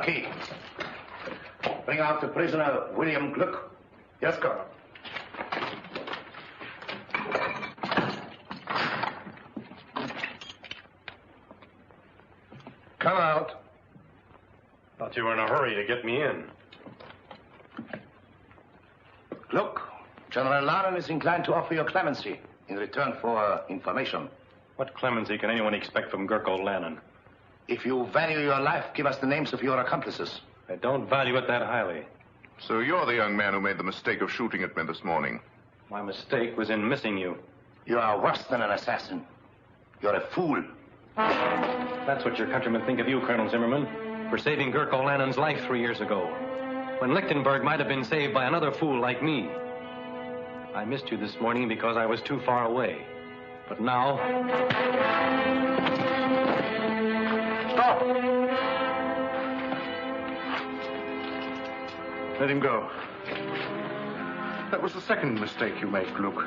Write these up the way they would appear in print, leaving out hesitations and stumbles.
Marquis. Bring out the prisoner, William Gluck. Yes, Colonel. Come out. Thought you were in a hurry to get me in. Look, General Lannon is inclined to offer you clemency in return for information. What clemency can anyone expect from Gurko Lannon? If you value your life, give us the names of your accomplices. I don't value it that highly. So you're the young man who made the mistake of shooting at me this morning. My mistake was in missing you. You are worse than an assassin. You're a fool. That's what your countrymen think of you, Colonel Zimmerman, for saving Gurko Lannon's life 3 years ago, when Lichtenberg might have been saved by another fool like me. I missed you this morning because I was too far away. But now... Stop! Let him go. That was the second mistake you made, Gluck.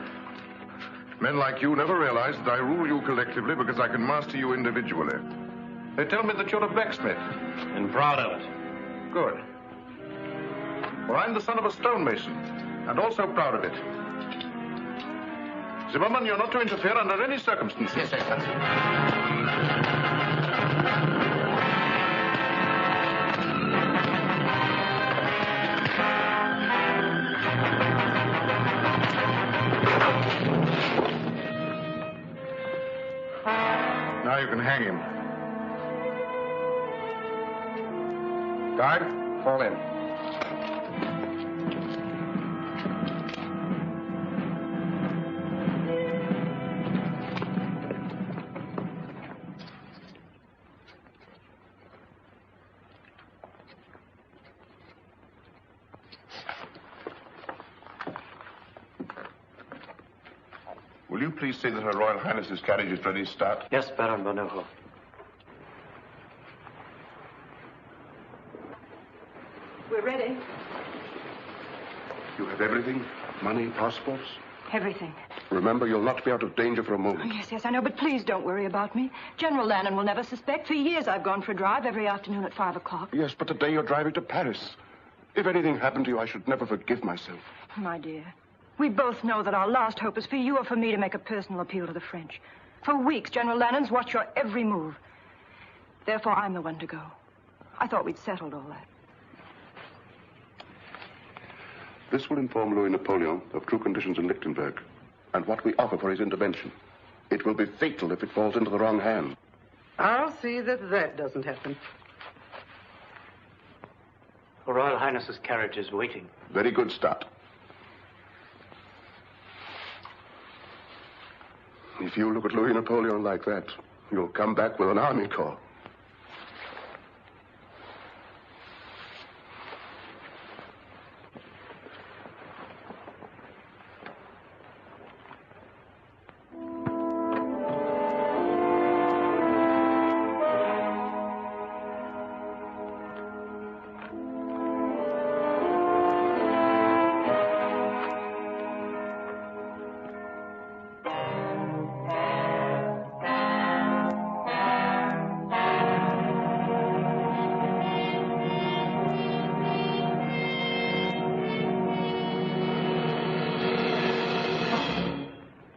Men like you never realize that I rule you collectively because I can master you individually. They tell me that you're a blacksmith. And proud of it. Good. Well, I'm the son of a stonemason, and also proud of it. Zimmerman, you're not to interfere under any circumstances. Yes, Excellency. Now you can hang him. Guard, fall in. Will you please say that Her Royal Highness's carriage is ready to start? Yes, Baron Bonneau. We're ready. You have everything? Money, passports? Everything. Remember, you'll not be out of danger for a moment. Oh, yes, I know, but please don't worry about me. General Lannon will never suspect. For years I've gone for a drive every afternoon at 5 o'clock. Yes, but today you're driving to Paris. If anything happened to you, I should never forgive myself. My dear, we both know that our last hope is for you or for me to make a personal appeal to the French. For weeks, General Lannon's watched your every move. Therefore, I'm the one to go. I thought we'd settled all that. This will inform Louis Napoleon of true conditions in Lichtenberg and what we offer for his intervention. It will be fatal if it falls into the wrong hands. I'll see that that doesn't happen. Her Royal Highness's carriage is waiting. Very good start. If you look at Louis Napoleon like that, you'll come back with an army corps.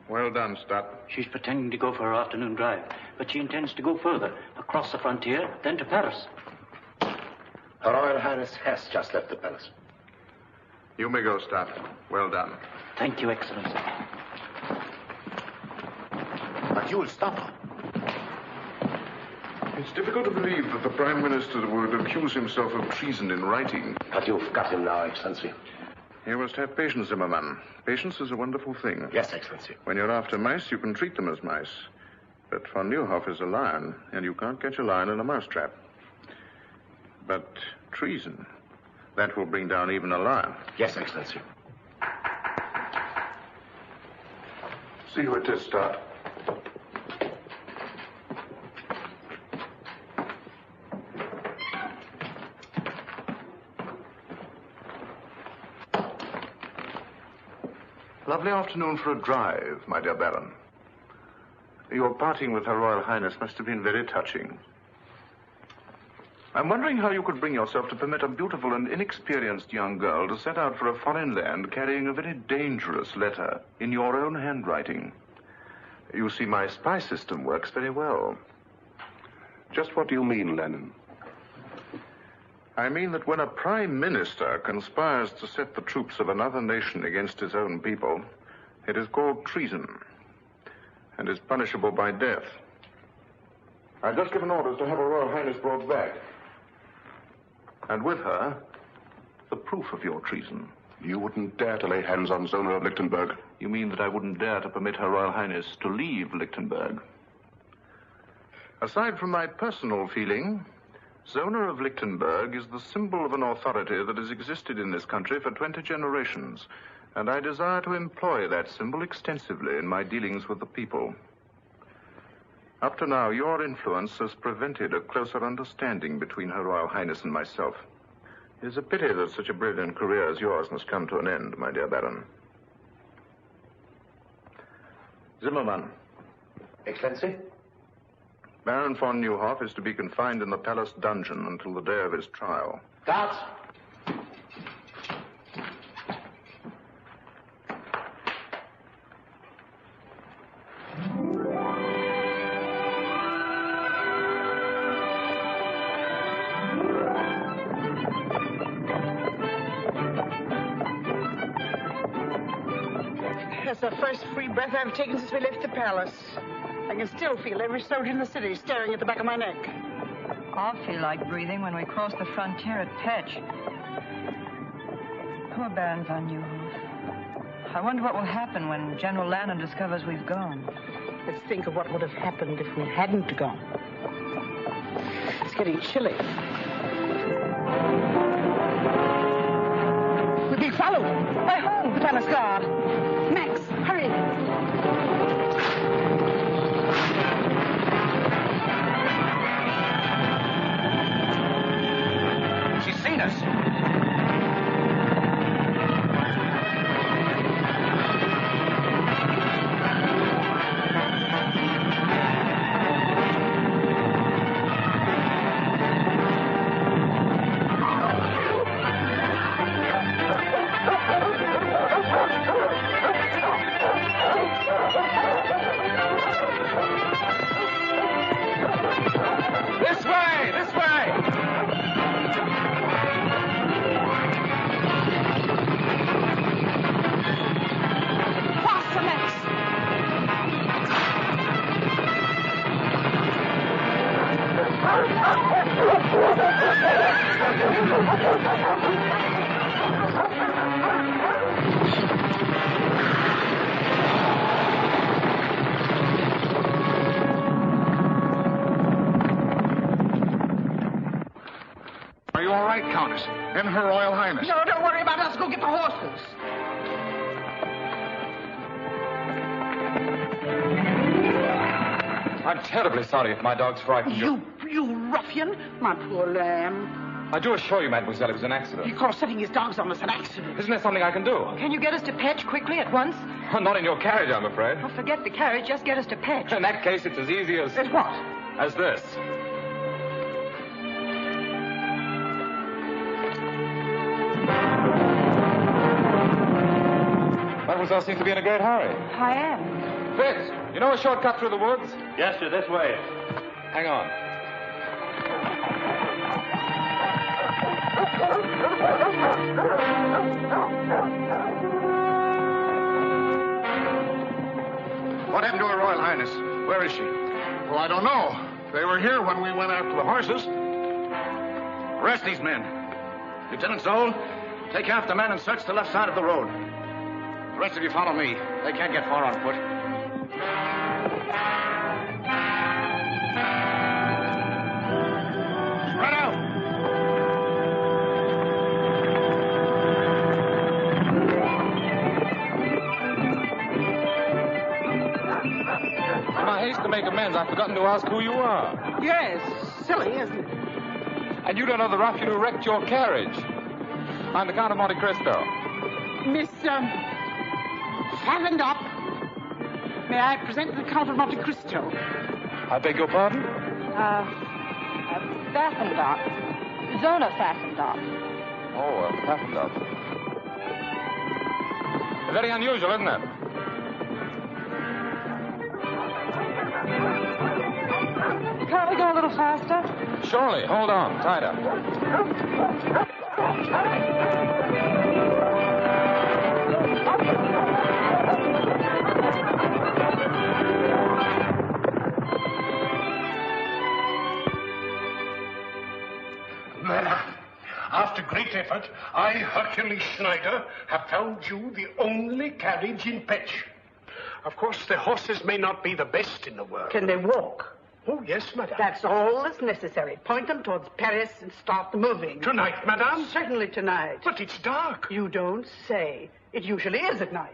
Well done, Stott. She's pretending to go for her afternoon drive, but she intends to go further, across the frontier, then to Paris. Her Royal Highness has just left the palace. You may go, Stott. Well done. Thank you, Excellency. But you'll stop her. It's difficult to believe that the Prime Minister would accuse himself of treason in writing. But you've got him now, Excellency. You must have patience, Zimmerman. Patience is a wonderful thing. Yes, Excellency. When you're after mice, you can treat them as mice. But von Neuhoff is a lion, and you can't catch a lion in a mousetrap. But treason, that will bring down even a lion. Yes, Excellency. See who it is, Stott. Lovely afternoon for a drive, my dear Baron. Your parting with Her Royal Highness must have been very touching. I'm wondering how you could bring yourself to permit a beautiful and inexperienced young girl to set out for a foreign land carrying a very dangerous letter in your own handwriting. You see, my spy system works very well. Just what do you mean, Lennon? I mean that when a prime minister conspires to set the troops of another nation against his own people, it is called treason and is punishable by death. I've just given orders to have Her Royal Highness brought back. And with her, the proof of your treason. You wouldn't dare to lay hands on Zona of Lichtenberg. You mean that I wouldn't dare to permit Her Royal Highness to leave Lichtenberg? Aside from my personal feeling, Zona of Lichtenberg is the symbol of an authority that has existed in this country for 20 generations, and I desire to employ that symbol extensively in my dealings with the people. Up to now, your influence has prevented a closer understanding between Her Royal Highness and myself. It is a pity that such a brilliant career as yours must come to an end, my dear Baron. Zimmermann. Excellency? Baron von Neuhoff is to be confined in the palace dungeon until the day of his trial. Guards! That's the first free breath I've taken since we left the palace. I can still feel every soldier in the city staring at the back of my neck. I'll feel like breathing when we cross the frontier at Petch. Poor Baron von Neuhoff. I wonder what will happen when General Lannon discovers we've gone. Let's think of what would have happened if we hadn't gone. It's getting chilly. We're being followed. By whom? The palace guard. Max, hurry. She's seen us. This way! This way! Faster, Max. Are you all right, Countess? And Her Royal Highness? No, don't worry about us. Go get the horses. I'm terribly sorry if my dog's frightened you. You ruffian. My poor lamb. I do assure you, mademoiselle, it was an accident. He calls setting his dogs on us an accident. Isn't there something I can do? Can you get us to Petch quickly at once? Not in your carriage, I'm afraid. Oh, forget the carriage. Just get us to Petch. In that case, it's as easy as... As what? as this. Mademoiselle seems to be in a great hurry. I am. Fitz, you know a shortcut through the woods? Yes, sir, this way. Hang on. What happened to Her Royal Highness? Where is she? Well, I don't know. They were here when we went after the horses. Arrest these men. Lieutenant Zoll, take half the men and search the left side of the road. The rest of you follow me. They can't get far on foot. Spread out. In my haste to make amends, I've forgotten to ask who you are. Yes, silly, isn't it? And you don't know the ruffian who wrecked your carriage. I'm the Count of Monte Cristo. Miss, Fathom up. May I present the Count of Monte Cristo? I beg your pardon? Fathom up. Zona fastened off. Oh, fastened up. Very unusual, isn't it? Can't we go a little faster? Surely. Hold on. Tied up. Madam, after great effort, I, Hercules Schneider, have found you the only carriage in Petch. Of course, the horses may not be the best in the world. Can they walk? Oh, yes, madam. That's all that's necessary. Point them towards Paris and start the moving. Tonight, madam? Certainly tonight. But it's dark. You don't say. It usually is at night.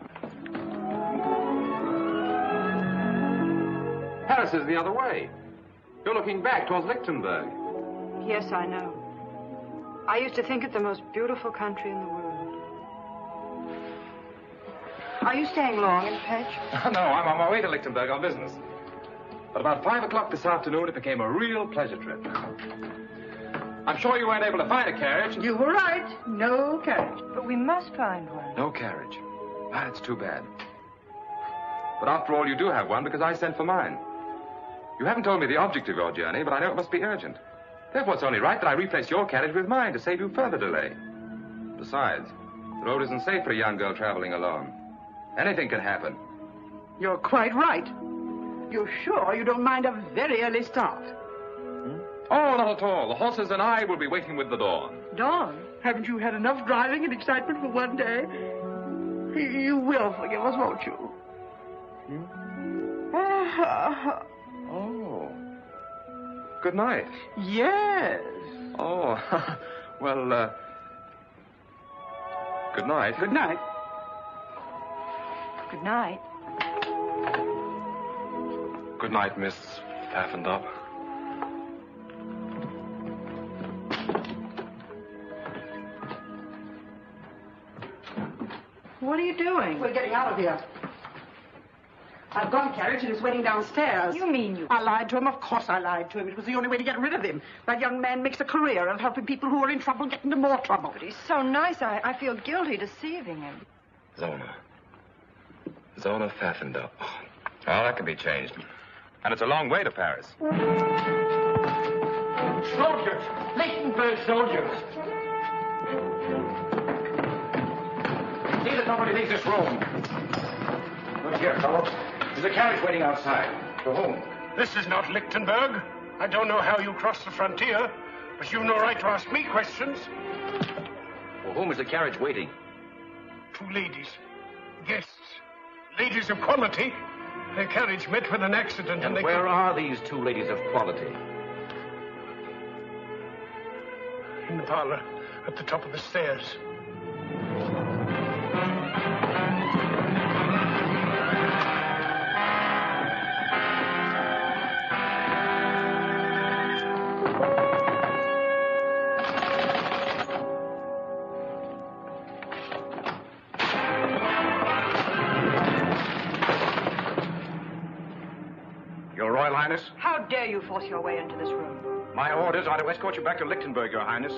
Paris is the other way. You're looking back towards Lichtenberg. Yes, I know. I used to think it the most beautiful country in the world. Are you staying long in Petch? No, I'm on my way to Lichtenberg on business. But about 5 o'clock this afternoon, it became a real pleasure trip. I'm sure you weren't able to find a carriage. You were right. No carriage. But we must find one. No carriage. Ah, it's too bad. But after all, you do have one because I sent for mine. You haven't told me the object of your journey, but I know it must be urgent. Therefore, it's only right that I replace your carriage with mine to save you further delay. Besides, the road isn't safe for a young girl traveling alone. Anything can happen. You're quite right. You're sure you don't mind a very early start? Oh, not at all. The horses and I will be waiting with the dawn. Dawn? Haven't you had enough driving and excitement for one day? You will forgive us, won't you? Oh. Good night. Yes. Oh, well, good night. Good night. Good night. Good night, Miss Pfaffendorf. What are you doing? We're getting out of here. I've got a carriage and it's waiting downstairs. You mean you... I lied to him. Of course I lied to him. It was the only way to get rid of him. That young man makes a career of helping people who are in trouble get into more trouble. But he's so nice. I feel guilty deceiving him. Zona Pfaffendorf. Oh, that can be changed. And it's a long way to Paris. Soldiers! Lichtenberg soldiers! See that nobody leaves this room. Look here, fellow. There's a carriage waiting outside. For whom? This is not Lichtenberg. I don't know how you crossed the frontier, but you've no right to ask me questions. For whom is the carriage waiting? 2 ladies. Guests. Ladies of quality. Their carriage met with an accident And where are these 2 ladies of quality? In the parlor, at the top of the stairs. Your Royal Highness? How dare you force your way into this room? My orders are to escort you back to Lichtenberg, Your Highness.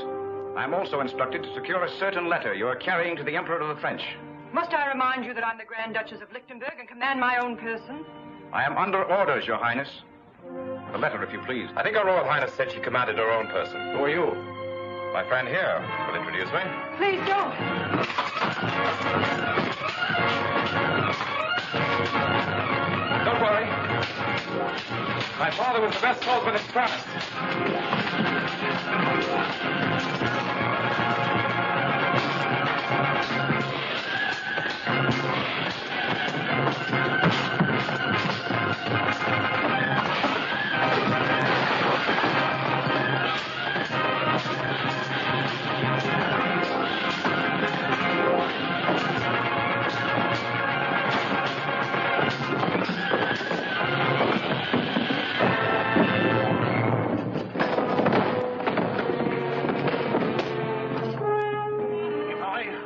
I am also instructed to secure a certain letter you are carrying to the Emperor of the French. Must I remind you that I'm the Grand Duchess of Lichtenberg and command my own person? I am under orders, Your Highness. The letter, if you please. I think Her Royal Highness said she commanded her own person. Who are you? My friend here will introduce me. Please don't. Don't worry. My father was the best swordsman in France.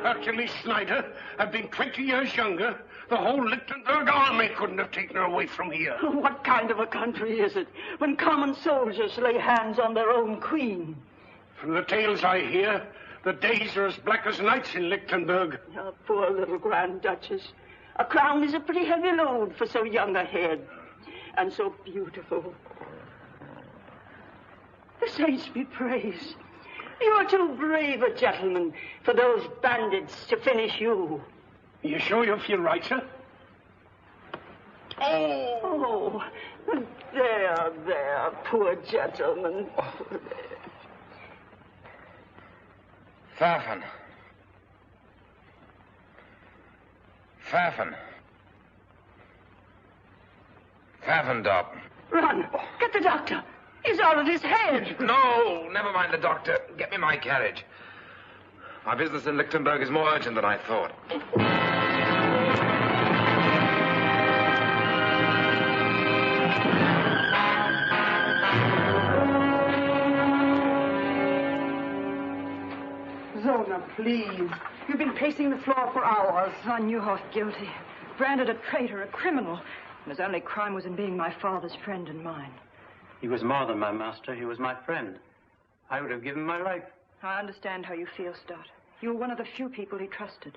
Hercules Schneider had been 20 years younger, the whole Lichtenberg army couldn't have taken her away from here. What kind of a country is it when common soldiers lay hands on their own queen? From the tales I hear, the days are as black as nights in Lichtenberg. Oh, poor little Grand Duchess. A crown is a pretty heavy load for so young a head. And so beautiful. The saints be praised. You're too brave a gentleman for those bandits to finish you. You sure you feel right, sir? Oh, there, poor gentleman. Pfaffen. Pfaffendorp. Run! Get the doctor! He's out of his head! No, never mind the doctor. Get me my carriage. My business in Lichtenberg is more urgent than I thought. Zona, please. You've been pacing the floor for hours. Von Neuhoff guilty. Branded a traitor, a criminal. And his only crime was in being my father's friend and mine. He was more than my master. He was my friend. I would have given my life. I understand how you feel, Stott. You were one of the few people he trusted.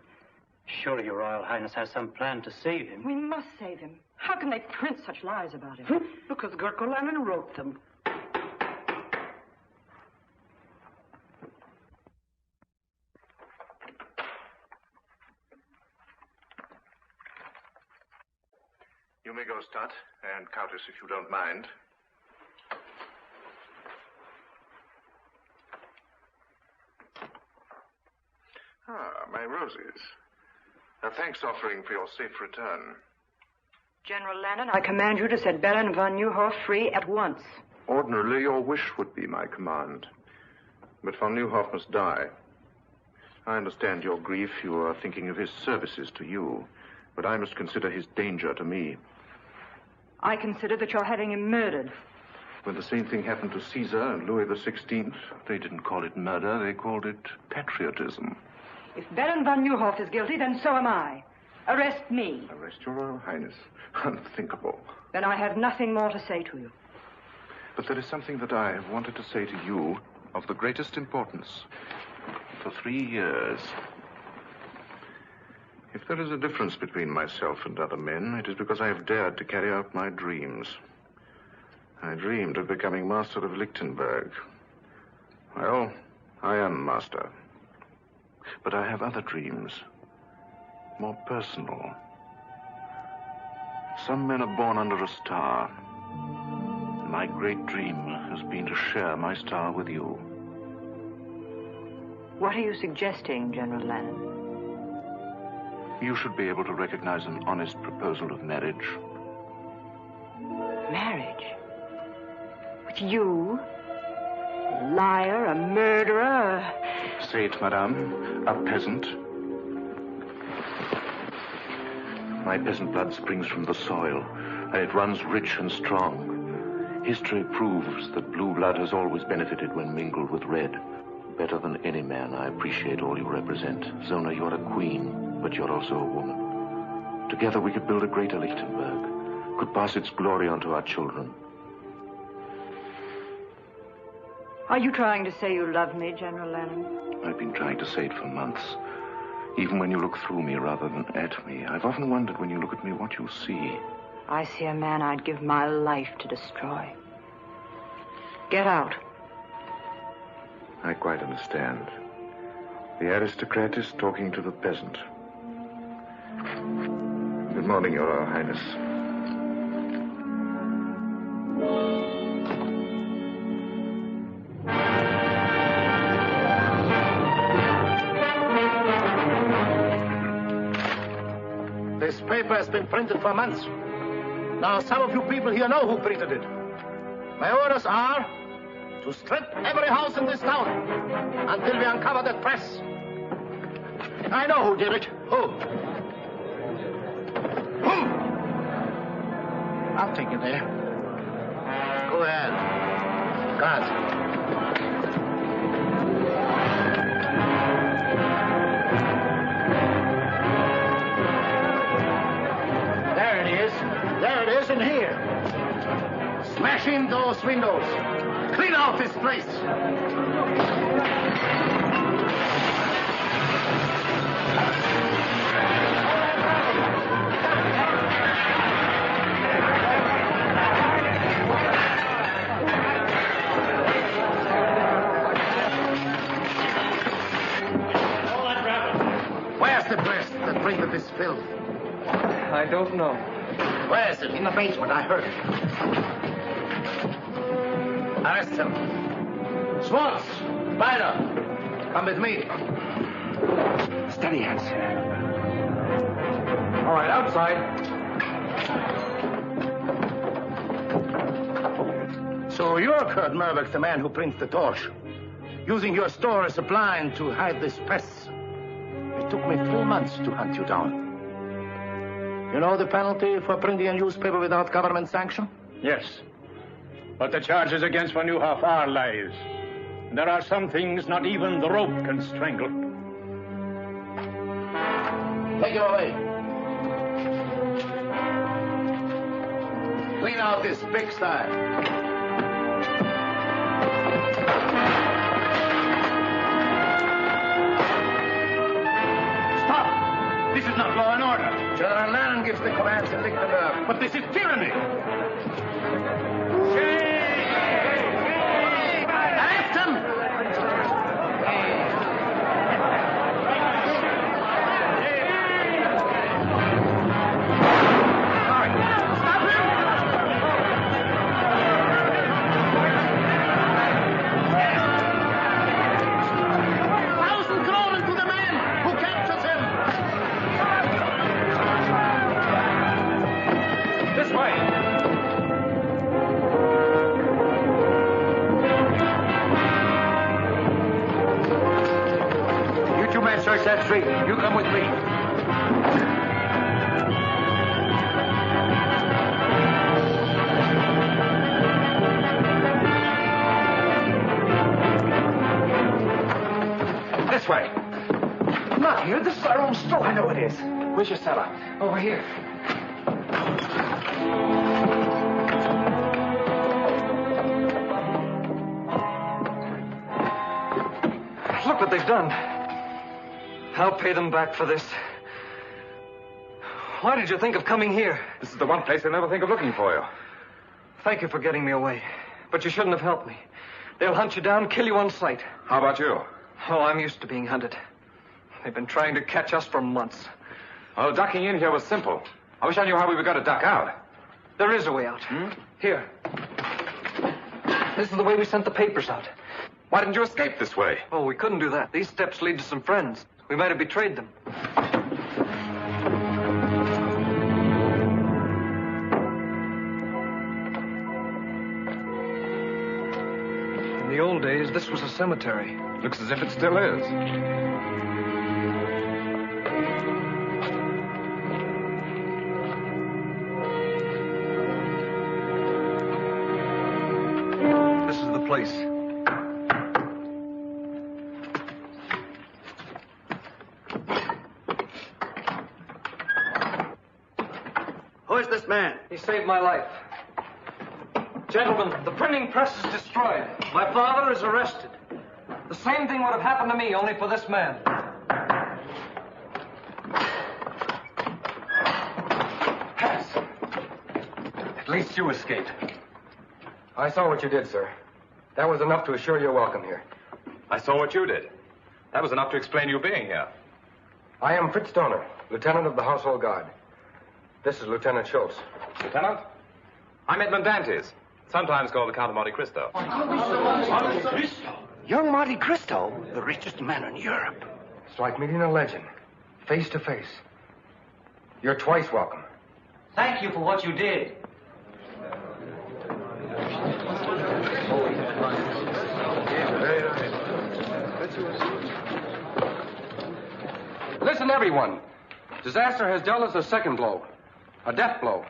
Surely your Royal Highness has some plan to save him. We must save him. How can they print such lies about him? Because Gurko Lenin wrote them. You may go, Stott, and Countess, if you don't mind. Ah, my roses. A thanks offering for your safe return. General Lannon, I command you to set Baron von Neuhoff free at once. Ordinarily, your wish would be my command. But von Neuhoff must die. I understand your grief. You are thinking of his services to you. But I must consider his danger to me. I consider that you're having him murdered. When the same thing happened to Caesar and Louis XVI, they didn't call it murder, they called it patriotism. If Baron von Neuhoff is guilty, then so am I. Arrest me. Arrest your Royal Highness? Unthinkable. Then I have nothing more to say to you. But there is something that I have wanted to say to you of the greatest importance. For 3 years. If there is a difference between myself and other men, it is because I have dared to carry out my dreams. I dreamed of becoming master of Lichtenberg. Well, I am master. But I have other dreams, more personal. Some men are born under a star. My great dream has been to share my star with you. What are you suggesting, General Lannon? You should be able to recognize an honest proposal of marriage. Marriage? With you? A liar, a murderer, Say it, madame. A peasant. My peasant blood springs from the soil, and it runs rich and strong. History proves that blue blood has always benefited when mingled with red. Better than any man, I appreciate all you represent. Zona, you're a queen, but you're also a woman. Together we could build a greater Lichtenberg, could pass its glory on to our children. Are you trying to say you love me, General Lannon? I've been trying to say it for months. Even when you look through me rather than at me, I've often wondered when you look at me what you see. I see a man I'd give my life to destroy. Get out. I quite understand. The aristocrat is talking to the peasant. Good morning, Your Royal Highness. This paper has been printed for months. Now, some of you people here know who printed it. My orders are to strip every house in this town until we uncover that press. I know who did it. Who? I'll take you there. Go ahead. Guards. There it is in here. Smash in those windows. Clean out this place. Where's the press that printed this filth? I don't know. Where is it? In the basement. I heard it. Arrest him. Schwartz! Beiner! Come with me. Steady, Hans. All right, outside. So you're Kurt Merbeck, the man who prints the torch, using your store as a blind to hide this press. It took me 3 months to hunt you down. You know the penalty for printing a newspaper without government sanction? Yes. But the charges against Von Neuhoff are lies. And there are some things not even the rope can strangle. Take him away. Clean out this pigsty. This is not law and order. General Lannon gives the commands in Lichtenberg. But this is tyranny. Arrest him! Search that street. You come with me. This way. Not here. This is our own store. I know it is. Where's your cellar? Over here. Look what they've done. I'll pay them back for this. Why did you think of coming here? This is the one place they'll never think of looking for you. Thank you for getting me away. But you shouldn't have helped me. They'll hunt you down, kill you on sight. How about you? Oh, I'm used to being hunted. They've been trying to catch us for months. Well, ducking in here was simple. I wish I knew how we were going to duck out. There is a way out. Here. This is the way we sent the papers out. Why didn't you escape this way? Oh, we couldn't do that. These steps lead to some friends. We might have betrayed them. In the old days, this was a cemetery. Looks as if it still is. This is the place. Who is this man? He saved my life. Gentlemen, the printing press is destroyed. My father is arrested. The same thing would have happened to me, only for this man. Pass. At least you escaped. I saw what you did, sir. That was enough to assure your welcome here. I saw what you did. That was enough to explain you being here. I am Fritz Stoner, lieutenant of the Household Guard. This is Lieutenant Schultz. Lieutenant? I'm Edmund Dantes, sometimes called the Count of Monte Cristo. Young Monte Cristo, the richest man in Europe. It's like meeting a legend, face to face. You're twice welcome. Thank you for what you did. Listen, everyone. Disaster has dealt us a second blow. A death blow.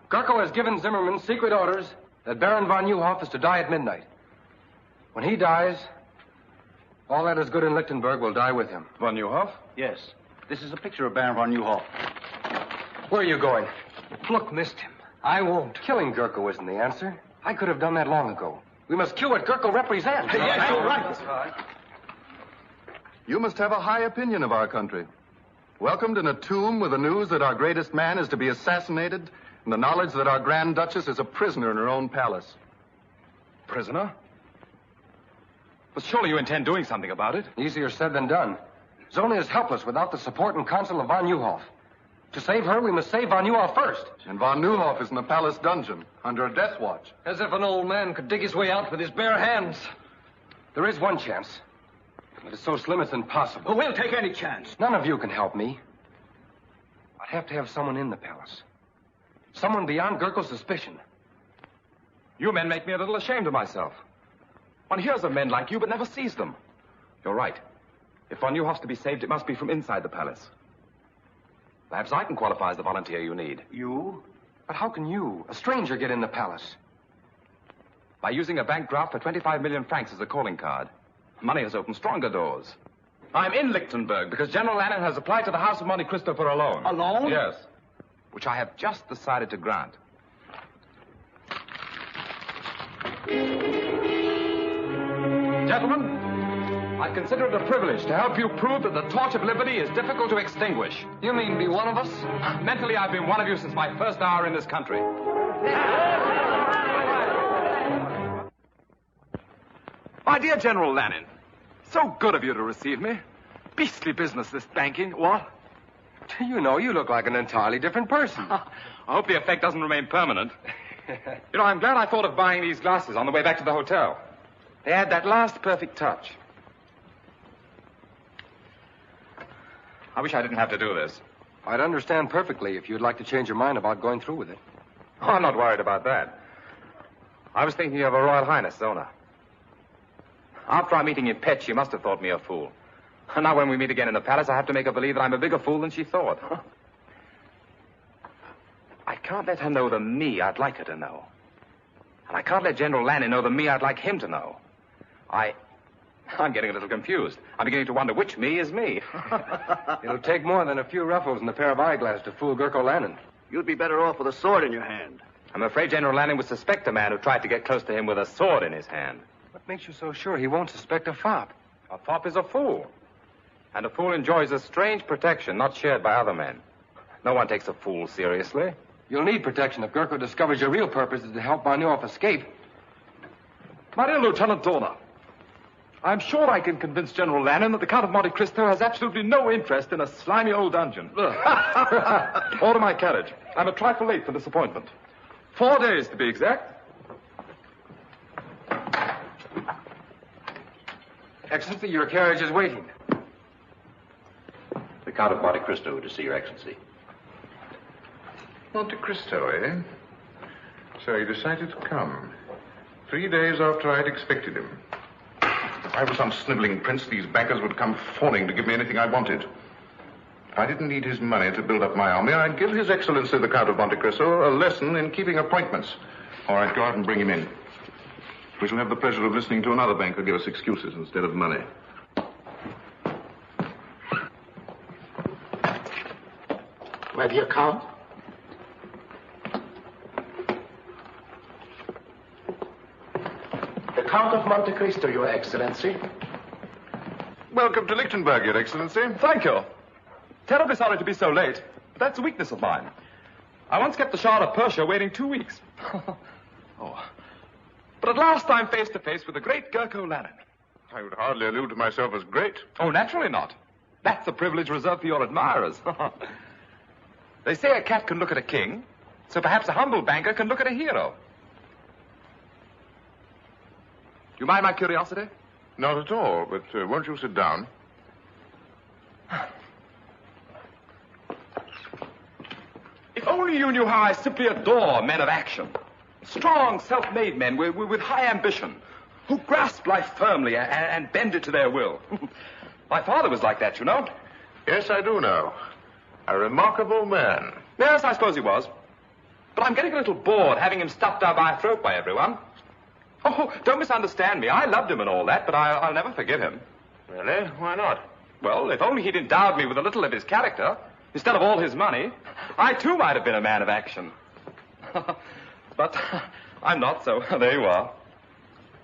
Gurko has given Zimmerman secret orders that Baron von Neuhoff is to die at midnight. When he dies, all that is good in Lichtenberg will die with him. Von Neuhoff? Yes. This is a picture of Baron von Neuhoff. Where are you going? Look, missed him. I won't. Killing Gurko isn't the answer. I could have done that long ago. We must kill what Gurkle represents. Yes, you're right. You must have a high opinion of our country. Welcomed in a tomb with the news that our greatest man is to be assassinated and the knowledge that our Grand Duchess is a prisoner in her own palace. Prisoner? But surely you intend doing something about it. Easier said than done. Zona is helpless without the support and counsel of von Neuhoff. To save her, we must save von Neuhoff first. And von Neuhoff is in the palace dungeon, under a death watch. As if an old man could dig his way out with his bare hands. There is one chance. But it's so slim it's impossible. We'll take any chance. None of you can help me. I'd have to have someone in the palace. Someone beyond Gurkle's suspicion. You men make me a little ashamed of myself. One hears of men like you, but never sees them. You're right. If von Neuhoff's to be saved, it must be from inside the palace. Perhaps I can qualify as the volunteer you need. You? But how can you, a stranger, get in the palace? By using a bank draft for 25 million francs as a calling card. Money has opened stronger doors. I'm in Lichtenberg because General Lannon has applied to the House of Monte Cristo for a loan. A loan? Yes. Which I have just decided to grant. Gentlemen, I consider it a privilege to help you prove that the torch of liberty is difficult to extinguish. You mean be one of us? Mentally, I've been one of you since my first hour in this country. My dear General Lannon, so good of you to receive me. Beastly business, this banking. What? You know, you look like an entirely different person. I hope the effect doesn't remain permanent. You know, I'm glad I thought of buying these glasses on the way back to the hotel. They had that last perfect touch. I wish I didn't have to do this. I'd understand perfectly if you'd like to change your mind about going through with it. Oh, I'm not worried about that. I was thinking of Her Royal Highness, Zona. After our meeting in Pet, she must have thought me a fool. And now when we meet again in the palace, I have to make her believe that I'm a bigger fool than she thought. I can't let her know the me I'd like her to know. And I can't let General Lannon know the me I'd like him to know. I'm getting a little confused. I'm beginning to wonder which me is me. It'll take more than a few ruffles and a pair of eyeglasses to fool Gurkle Lannon. You'd be better off with a sword in your hand. I'm afraid General Lannon would suspect a man who tried to get close to him with a sword in his hand. What makes you so sure he won't suspect a fop? A fop is a fool. And a fool enjoys a strange protection not shared by other men. No one takes a fool seriously. You'll need protection if Gurkle discovers your real purpose is to help von Neuhoff escape. My dear Lieutenant Dorner, I'm sure I can convince General Lannon that the Count of Monte Cristo has absolutely no interest in a slimy old dungeon. Order my carriage. I'm a trifle late for this appointment. 4 days, to be exact. Excellency, your carriage is waiting. The Count of Monte Cristo to see your Excellency. Monte Cristo, eh? So he decided to come. 3 days after I'd expected him. If I was some sniveling prince, these bankers would come fawning to give me anything I wanted. If I didn't need his money to build up my army, I'd give His Excellency the Count of Monte Cristo a lesson in keeping appointments. Or I'd go out and bring him in. We shall have the pleasure of listening to another banker give us excuses instead of money. My dear Count. The Count of Monte Cristo, Your Excellency. Welcome to Lichtenberg, Your Excellency. Thank you. Terribly sorry to be so late, but that's a weakness of mine. I once kept the Shah of Persia waiting 2 weeks. But at last I'm face to face with the great Gurkle Lannon. I would hardly allude to myself as great. Oh, naturally not. That's a privilege reserved for your admirers. They say a cat can look at a king, so perhaps a humble banker can look at a hero. You mind my curiosity? Not at all, but won't you sit down? If only you knew how I simply adore men of action. Strong, self-made men with high ambition, who grasp life firmly and bend it to their will. My father was like that, you know. Yes, I do know. A remarkable man. Yes, I suppose he was. But I'm getting a little bored having him stuffed down my throat by everyone. Oh, don't misunderstand me. I loved him and all that, but I'll never forgive him. Really? Why not? Well, if only he'd endowed me with a little of his character, instead of all his money, I too might have been a man of action. But I'm not, so there you are.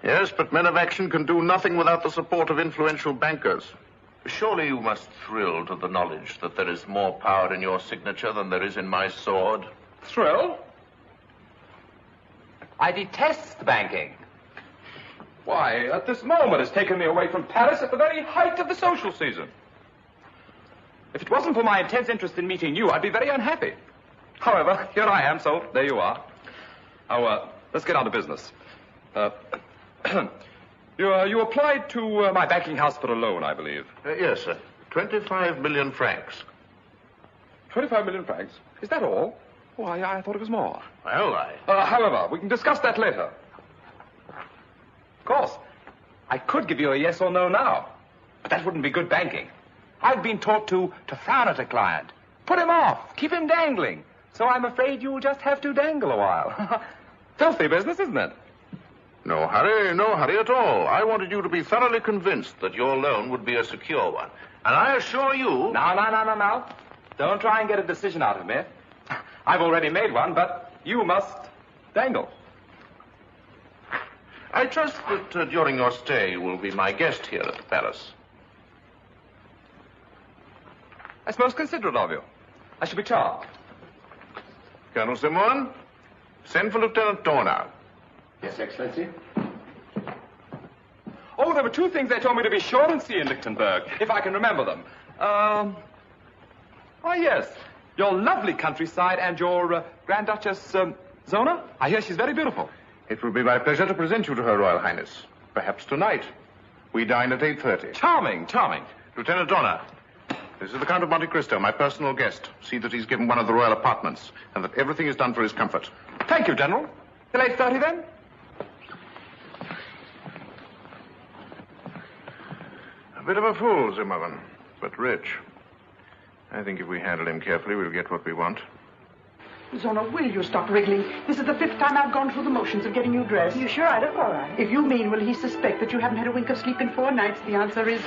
Yes, but men of action can do nothing without the support of influential bankers. Surely you must thrill to the knowledge that there is more power in your signature than there is in my sword. Thrill? I detest banking. Why, at this moment it's taken me away from Paris at the very height of the social season. If it wasn't for my intense interest in meeting you, I'd be very unhappy. However, here I am, so there you are. Now, let's get on to business. You applied to my banking house for a loan, I believe. Yes, sir. 25 million francs. 25 million francs? Is that all? Oh, I thought it was more. Well, however, we can discuss that later. Of course, I could give you a yes or no now, but that wouldn't be good banking. I've been taught to frown at a client, put him off, keep him dangling. So I'm afraid you'll just have to dangle a while. Filthy business, isn't it? no hurry at all. I wanted you to be thoroughly convinced that your loan would be a secure one. And I assure you... No. Don't try and get a decision out of me. I've already made one, but you must dangle. I trust that during your stay you will be my guest here at the palace. That's most considerate of you. I shall be charmed. Colonel Simon, send for Lieutenant Dorner. Yes, Excellency. Oh, there were two things they told me to be sure and see in Lichtenberg, if I can remember them. Yes. Your lovely countryside and your Grand Duchess, Zona. I hear she's very beautiful. It will be my pleasure to present you to Her Royal Highness. Perhaps tonight. We dine at 8:30. Charming. Lieutenant Dorner, this is the Count of Monte Cristo, my personal guest. See that he's given one of the royal apartments, and that everything is done for his comfort. Thank you, General. Till 8:30, then? A bit of a fool, Zimmerman, but rich. I think if we handle him carefully, we'll get what we want. Zona, will you stop wriggling? This is the 5th time I've gone through the motions of getting you dressed. You sure I look all right? If you mean, will he suspect that you haven't had a wink of sleep in 4 nights, the answer is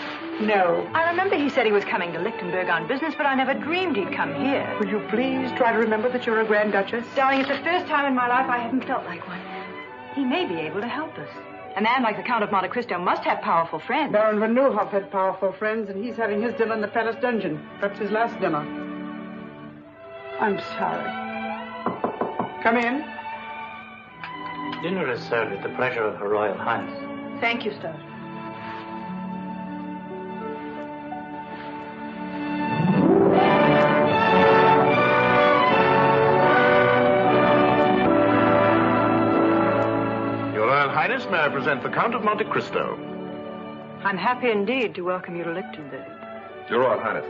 no. I remember he said he was coming to Lichtenberg on business, but I never dreamed he'd come here. Will you please try to remember that you're a Grand Duchess? Darling, it's the first time in my life I haven't felt like one. He may be able to help us. A man like the Count of Monte Cristo must have powerful friends. Baron Van Nieuwhof had powerful friends, and he's having his dinner in the palace dungeon. Perhaps his last dinner. I'm sorry. Come in. Dinner is served at the pleasure of Her Royal Highness. Thank you, Stud. Your Royal Highness, may I present the Count of Monte Cristo? I'm happy indeed to welcome you to Lichtenberg. Your Royal Highness,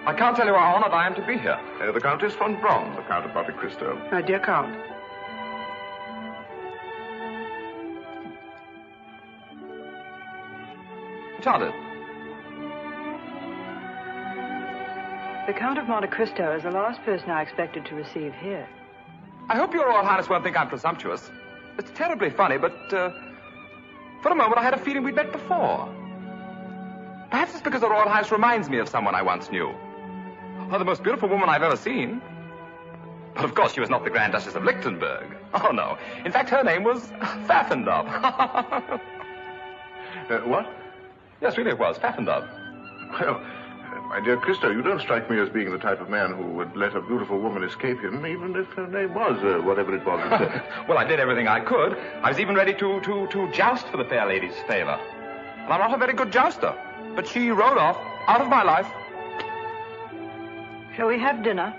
I can't tell you how honored I am to be here. The Countess von Braun, the Count of Monte Cristo. My dear Count. Enchanted. The Count of Monte Cristo is the last person I expected to receive here. I hope Your Royal Highness won't think I'm presumptuous. It's terribly funny, but for a moment I had a feeling we'd met before. Perhaps it's because the Royal Highness reminds me of someone I once knew. Oh, the most beautiful woman I've ever seen. But of course she was not the Grand Duchess of Lichtenberg. Oh, no. In fact, her name was Pfaffendub. What? Yes, really it was. Pfaffendub. Well, my dear Cristo, you don't strike me as being the type of man who would let a beautiful woman escape him, even if her name was whatever it was. Well, I did everything I could. I was even ready to joust for the fair lady's favor. And I'm not a very good jouster. But she rode off, out of my life. Shall we have dinner?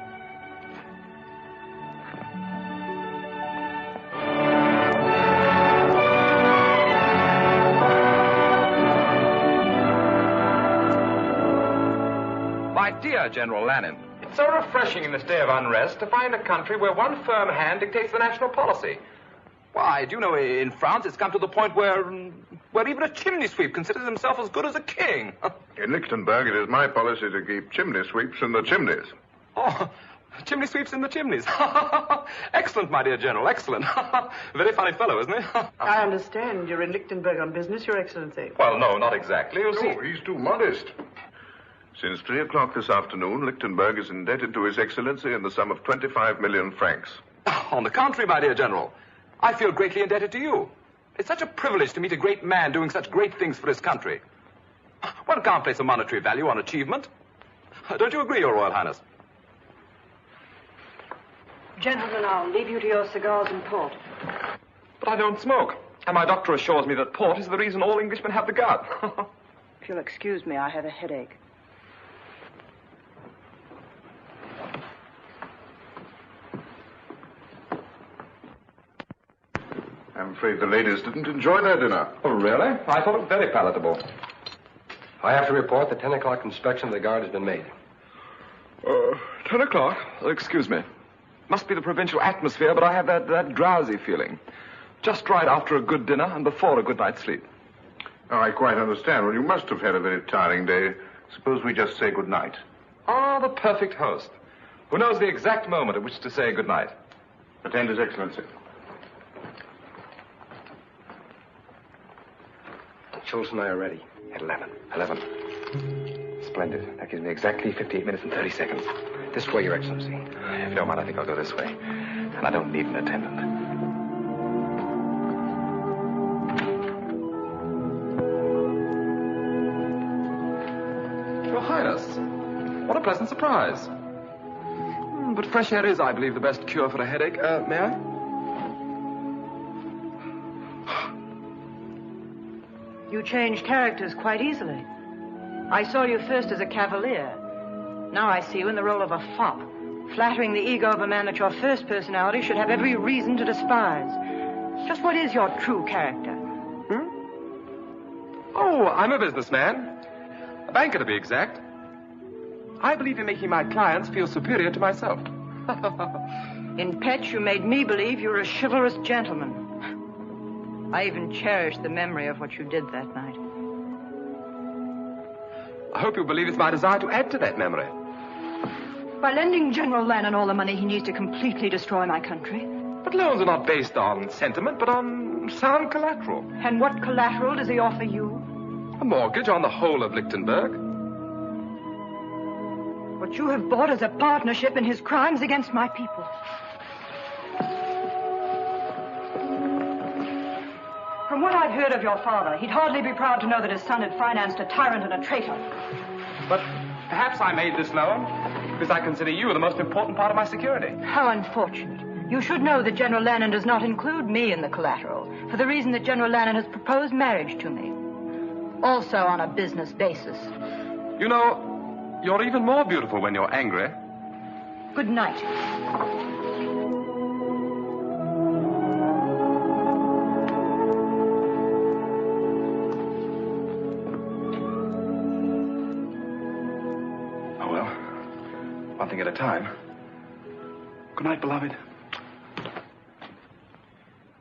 My dear General Lannon, it's so refreshing in this day of unrest to find a country where one firm hand dictates the national policy. Why, do you know, in France it's come to the point where even a chimney sweep considers himself as good as a king. In Lichtenberg, it is my policy to keep chimney sweeps in the chimneys. Oh, chimney sweeps in the chimneys. Excellent, my dear General, excellent. Very funny fellow, isn't he? I understand you're in Lichtenberg on business, Your Excellency. Well, no, not exactly. You see... No, he's too modest. Since 3 o'clock this afternoon, Lichtenberg is indebted to His Excellency in the sum of 25 million francs. On the contrary, my dear General, I feel greatly indebted to you. It's such a privilege to meet a great man doing such great things for his country. One can't place a monetary value on achievement. Don't you agree, Your Royal Highness? Gentlemen, I'll leave you to your cigars and port. But I don't smoke. And my doctor assures me that port is the reason all Englishmen have the gout. If you'll excuse me, I have a headache. I'm afraid the ladies didn't enjoy their dinner. Oh, really? I thought it was very palatable. I have to report the 10 o'clock inspection of the guard has been made. 10 o'clock? Excuse me. Must be the provincial atmosphere, but I have that drowsy feeling. Just right after a good dinner and before a good night's sleep. Oh, I quite understand. Well, you must have had a very tiring day. Suppose we just say good night. Ah, the perfect host, who knows the exact moment at which to say good night. Attend His Excellency. Schultz and I are ready. At 11. Splendid. That gives me exactly 58 minutes and 30 seconds. This way, Your Excellency. If you don't mind, I think I'll go this way. And I don't need an attendant. Your Highness, what a pleasant surprise. But fresh air is, I believe, the best cure for a headache. May I? You change characters quite easily. I saw you first as a cavalier. Now I see you in the role of a fop, flattering the ego of a man that your first personality should have every reason to despise. Just what is your true character? Oh, I'm a businessman. A banker, to be exact. I believe in making my clients feel superior to myself. In Petch, you made me believe you were a chivalrous gentleman. I even cherish the memory of what you did that night. I hope you believe it's my desire to add to that memory. By lending General Lannon all the money he needs to completely destroy my country. But loans are not based on sentiment, but on sound collateral. And what collateral does he offer you? A mortgage on the whole of Lichtenberg. What you have bought is a partnership in his crimes against my people. From what I've heard of your father, he'd hardly be proud to know that his son had financed a tyrant and a traitor. But perhaps I made this loan because I consider you the most important part of my security. How unfortunate. You should know that General Lannon does not include me in the collateral, for the reason that General Lannon has proposed marriage to me. Also on a business basis. You know, you're even more beautiful when you're angry. Good night. Oh, well, one thing at a time. Good night, beloved.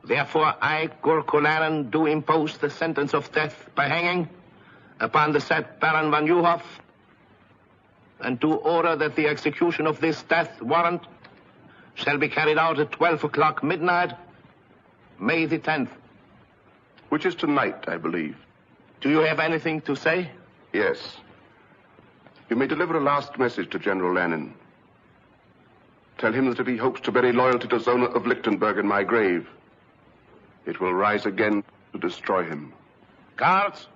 Therefore, I, Gurko Lannon, do impose the sentence of death by hanging upon the said Baron von Nieuwhof, and do order that the execution of this death warrant shall be carried out at 12 o'clock midnight, May the 10th. Which is tonight, I believe. Do you have anything to say? Yes. You may deliver a last message to General Lannon. Tell him that if he hopes to bury loyalty to Zona of Lichtenberg in my grave, it will rise again to destroy him. Guards.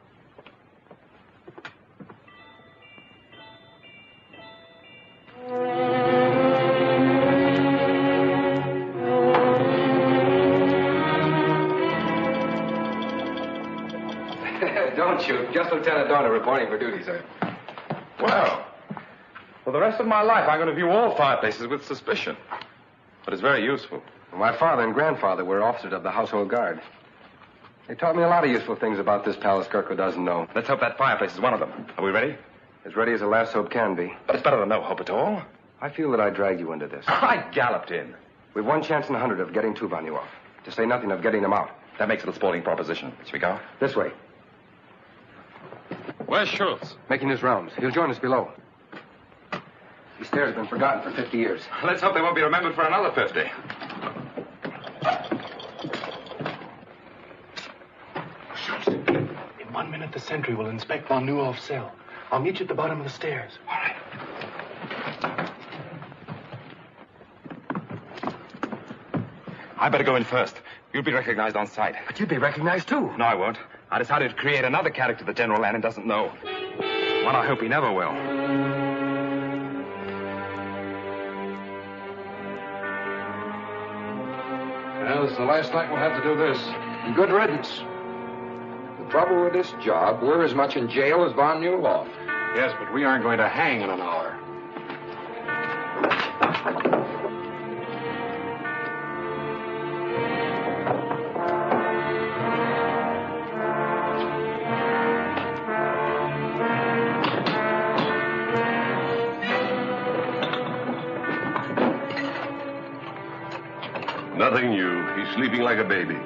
Don't shoot. Just Lieutenant Dorner reporting for duty, sir. Well, for the rest of my life, I'm going to view all fireplaces with suspicion. But it's very useful. My father and grandfather were officers of the household guard. They taught me a lot of useful things about this palace Gurko doesn't know. Let's hope that fireplace is one of them. Are we ready? As ready as a last hope can be. But it's better than no hope at all. I feel that I dragged you into this. I galloped in. We've 1 chance in 100 of getting Von Nieuwhof. To say nothing of getting him out. That makes it a sporting proposition. Shall we go? This way. Where's Schultz? Making his rounds. He'll join us below. These stairs have been forgotten for 50 years. Let's hope they won't be remembered for another 50. Schultz, in 1 minute the sentry will inspect von Nieuwhof's cell. I'll meet you at the bottom of the stairs. All right. I better go in first. You'll be recognized on sight. But you'd be recognized, too. No, I won't. I decided to create another character that General Lannon doesn't know. One I hope he never will. Well, this is the last night we'll have to do this. Good riddance. The trouble with this job, we're as much in jail as Von Newhoff. Yes, but we aren't going to hang in an hour. Nothing new. He's sleeping like a baby.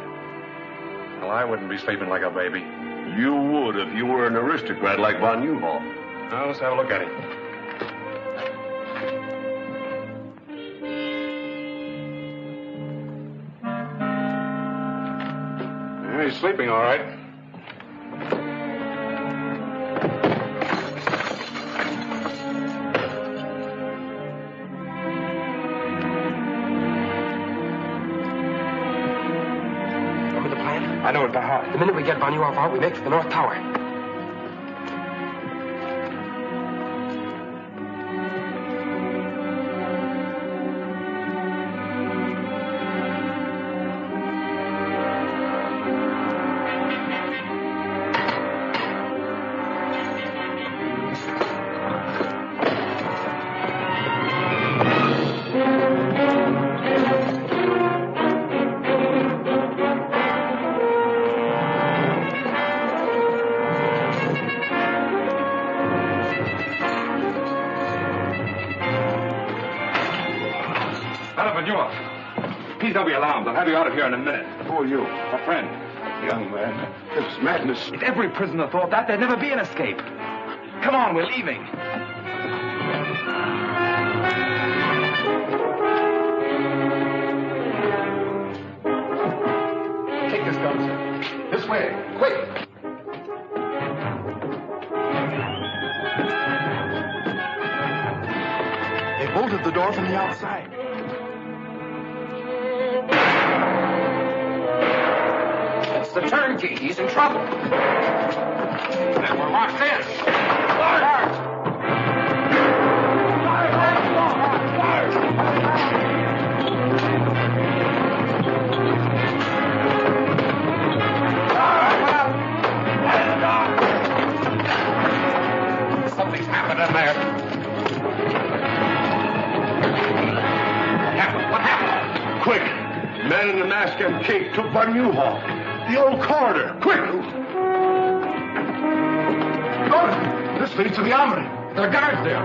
Well, I wouldn't be sleeping like a baby. You would if you were an aristocrat like Von Newhoff. Now, let's have a look at him. Yeah, he's sleeping all right. I know it by heart. The minute we get Von Newhoff out, we make for the North Tower. Please don't be alarmed. I'll have you out of here in a minute. Who are you? A friend. Young man, it's madness. If every prisoner thought that, there'd never be an escape. Come on, we're leaving. Take this gun, sir. This way. Quick. They bolted the door from the outside. It's the turnkey. He's in trouble. Then we're locked in. Something's happened in there. What happened? Quick! Man in the mask and cape took Von Newhoff. The old corridor. Quick! Good. This leads to the armory. There are guards there.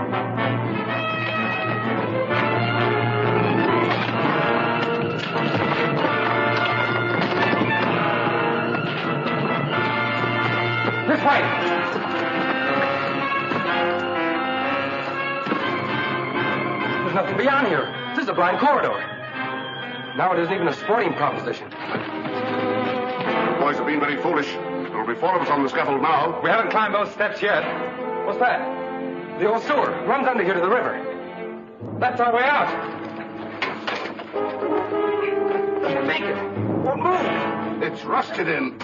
This way. There's nothing beyond here. This is a blind corridor. Now it isn't even a sporting proposition. The boys have been very foolish. There will be four of us on the scaffold now. We haven't climbed those steps yet. What's that? The old sewer runs under here to the river. That's our way out. Make it. Won't move. It's rusted in.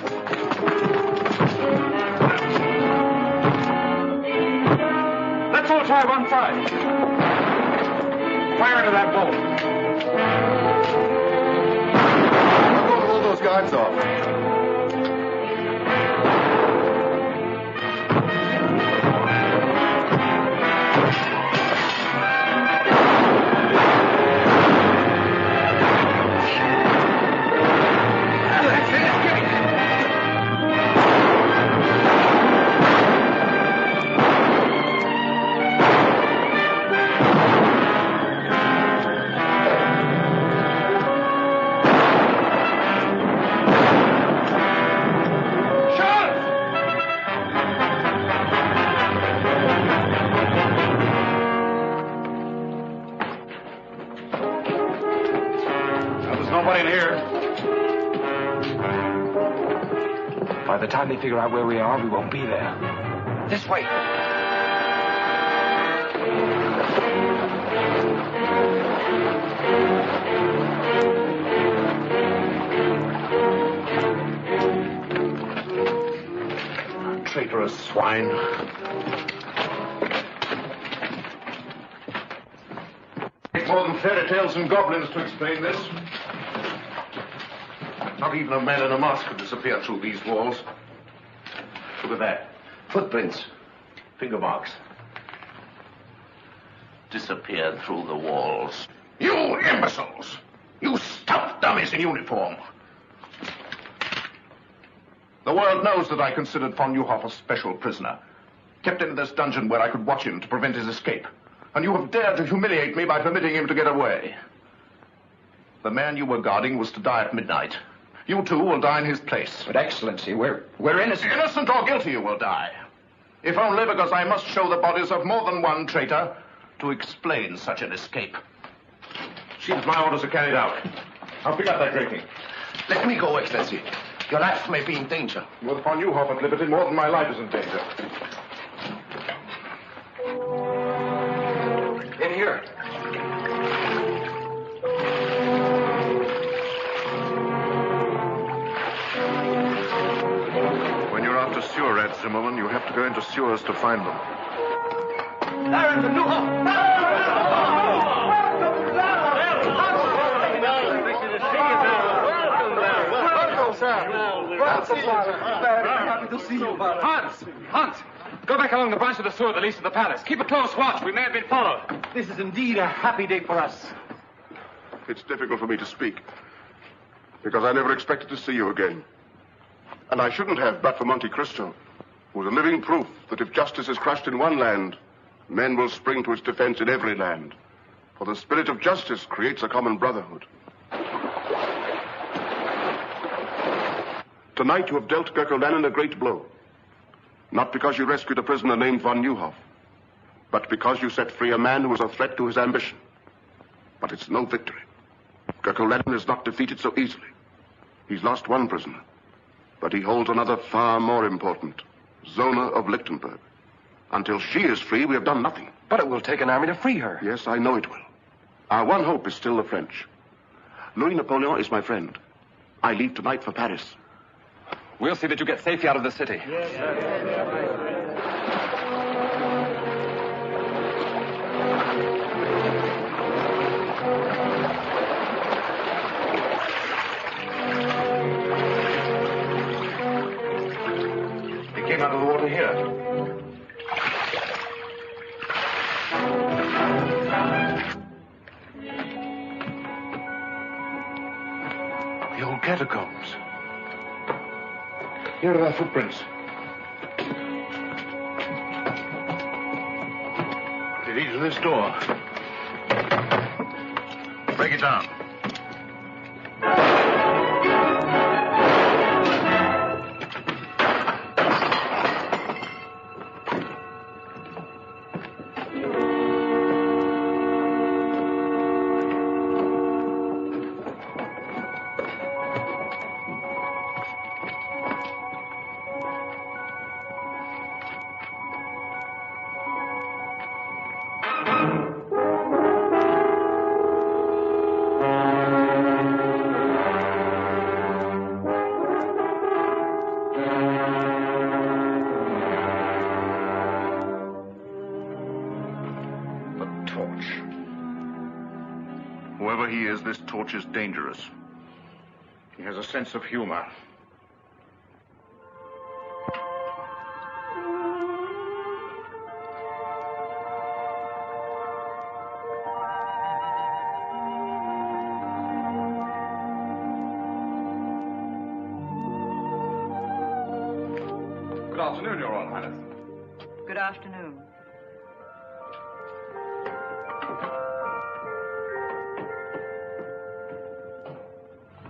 Let's all try one side. Fire into that bolt. I'm going to hold those guards off. By the time they figure out where we are, we won't be there. This way. Murderous swine. It's more than fairy tales and goblins to explain this. Not even a man in a mask could disappear through these walls. Look at that. Footprints. Finger marks. Disappeared through the walls. You imbeciles! You stuffed dummies in uniform! The world knows that I considered von Neuhoff a special prisoner, kept in this dungeon where I could watch him to prevent his escape. And you have dared to humiliate me by permitting him to get away. The man you were guarding was to die at midnight. You too will die in his place. But, Excellency, we're innocent. Innocent or guilty, you will die. If only because I must show the bodies of more than one traitor to explain such an escape. See that my orders are carried out. I'll pick up that drinking. Let me go, Excellency. Your life may be in danger. With von Neuhoff at liberty, more than my life is in danger. In here. When you're after sewer rats, Zimmerman, you have to go into sewers to find them. Baron von Neuhoff! Happy to see you, Hans! Go back along the branch of the sewer that leads to the palace. Keep a close watch. We may have been followed. This is indeed a happy day for us. It's difficult for me to speak, because I never expected to see you again. And I shouldn't have, but for Monte Cristo, who was a living proof that if justice is crushed in one land, men will spring to its defense in every land. For the spirit of justice creates a common brotherhood. Tonight you have dealt Gerko Lannon a great blow. Not because you rescued a prisoner named von Neuhoff, but because you set free a man who was a threat to his ambition. But it's no victory. Gerko Lannon is not defeated so easily. He's lost one prisoner, but he holds another far more important, Zona of Lichtenberg. Until she is free, we have done nothing. But it will take an army to free her. Yes, I know it will. Our one hope is still the French. Louis Napoleon is my friend. I leave tonight for Paris. We'll see that you get safely out of the city. They came out of the water here. The old catacombs. Here are their footprints. They lead to this door. Break it down. Whoever he is, this torch is dangerous. He has a sense of humor. Good afternoon, Your Royal Highness. Good afternoon.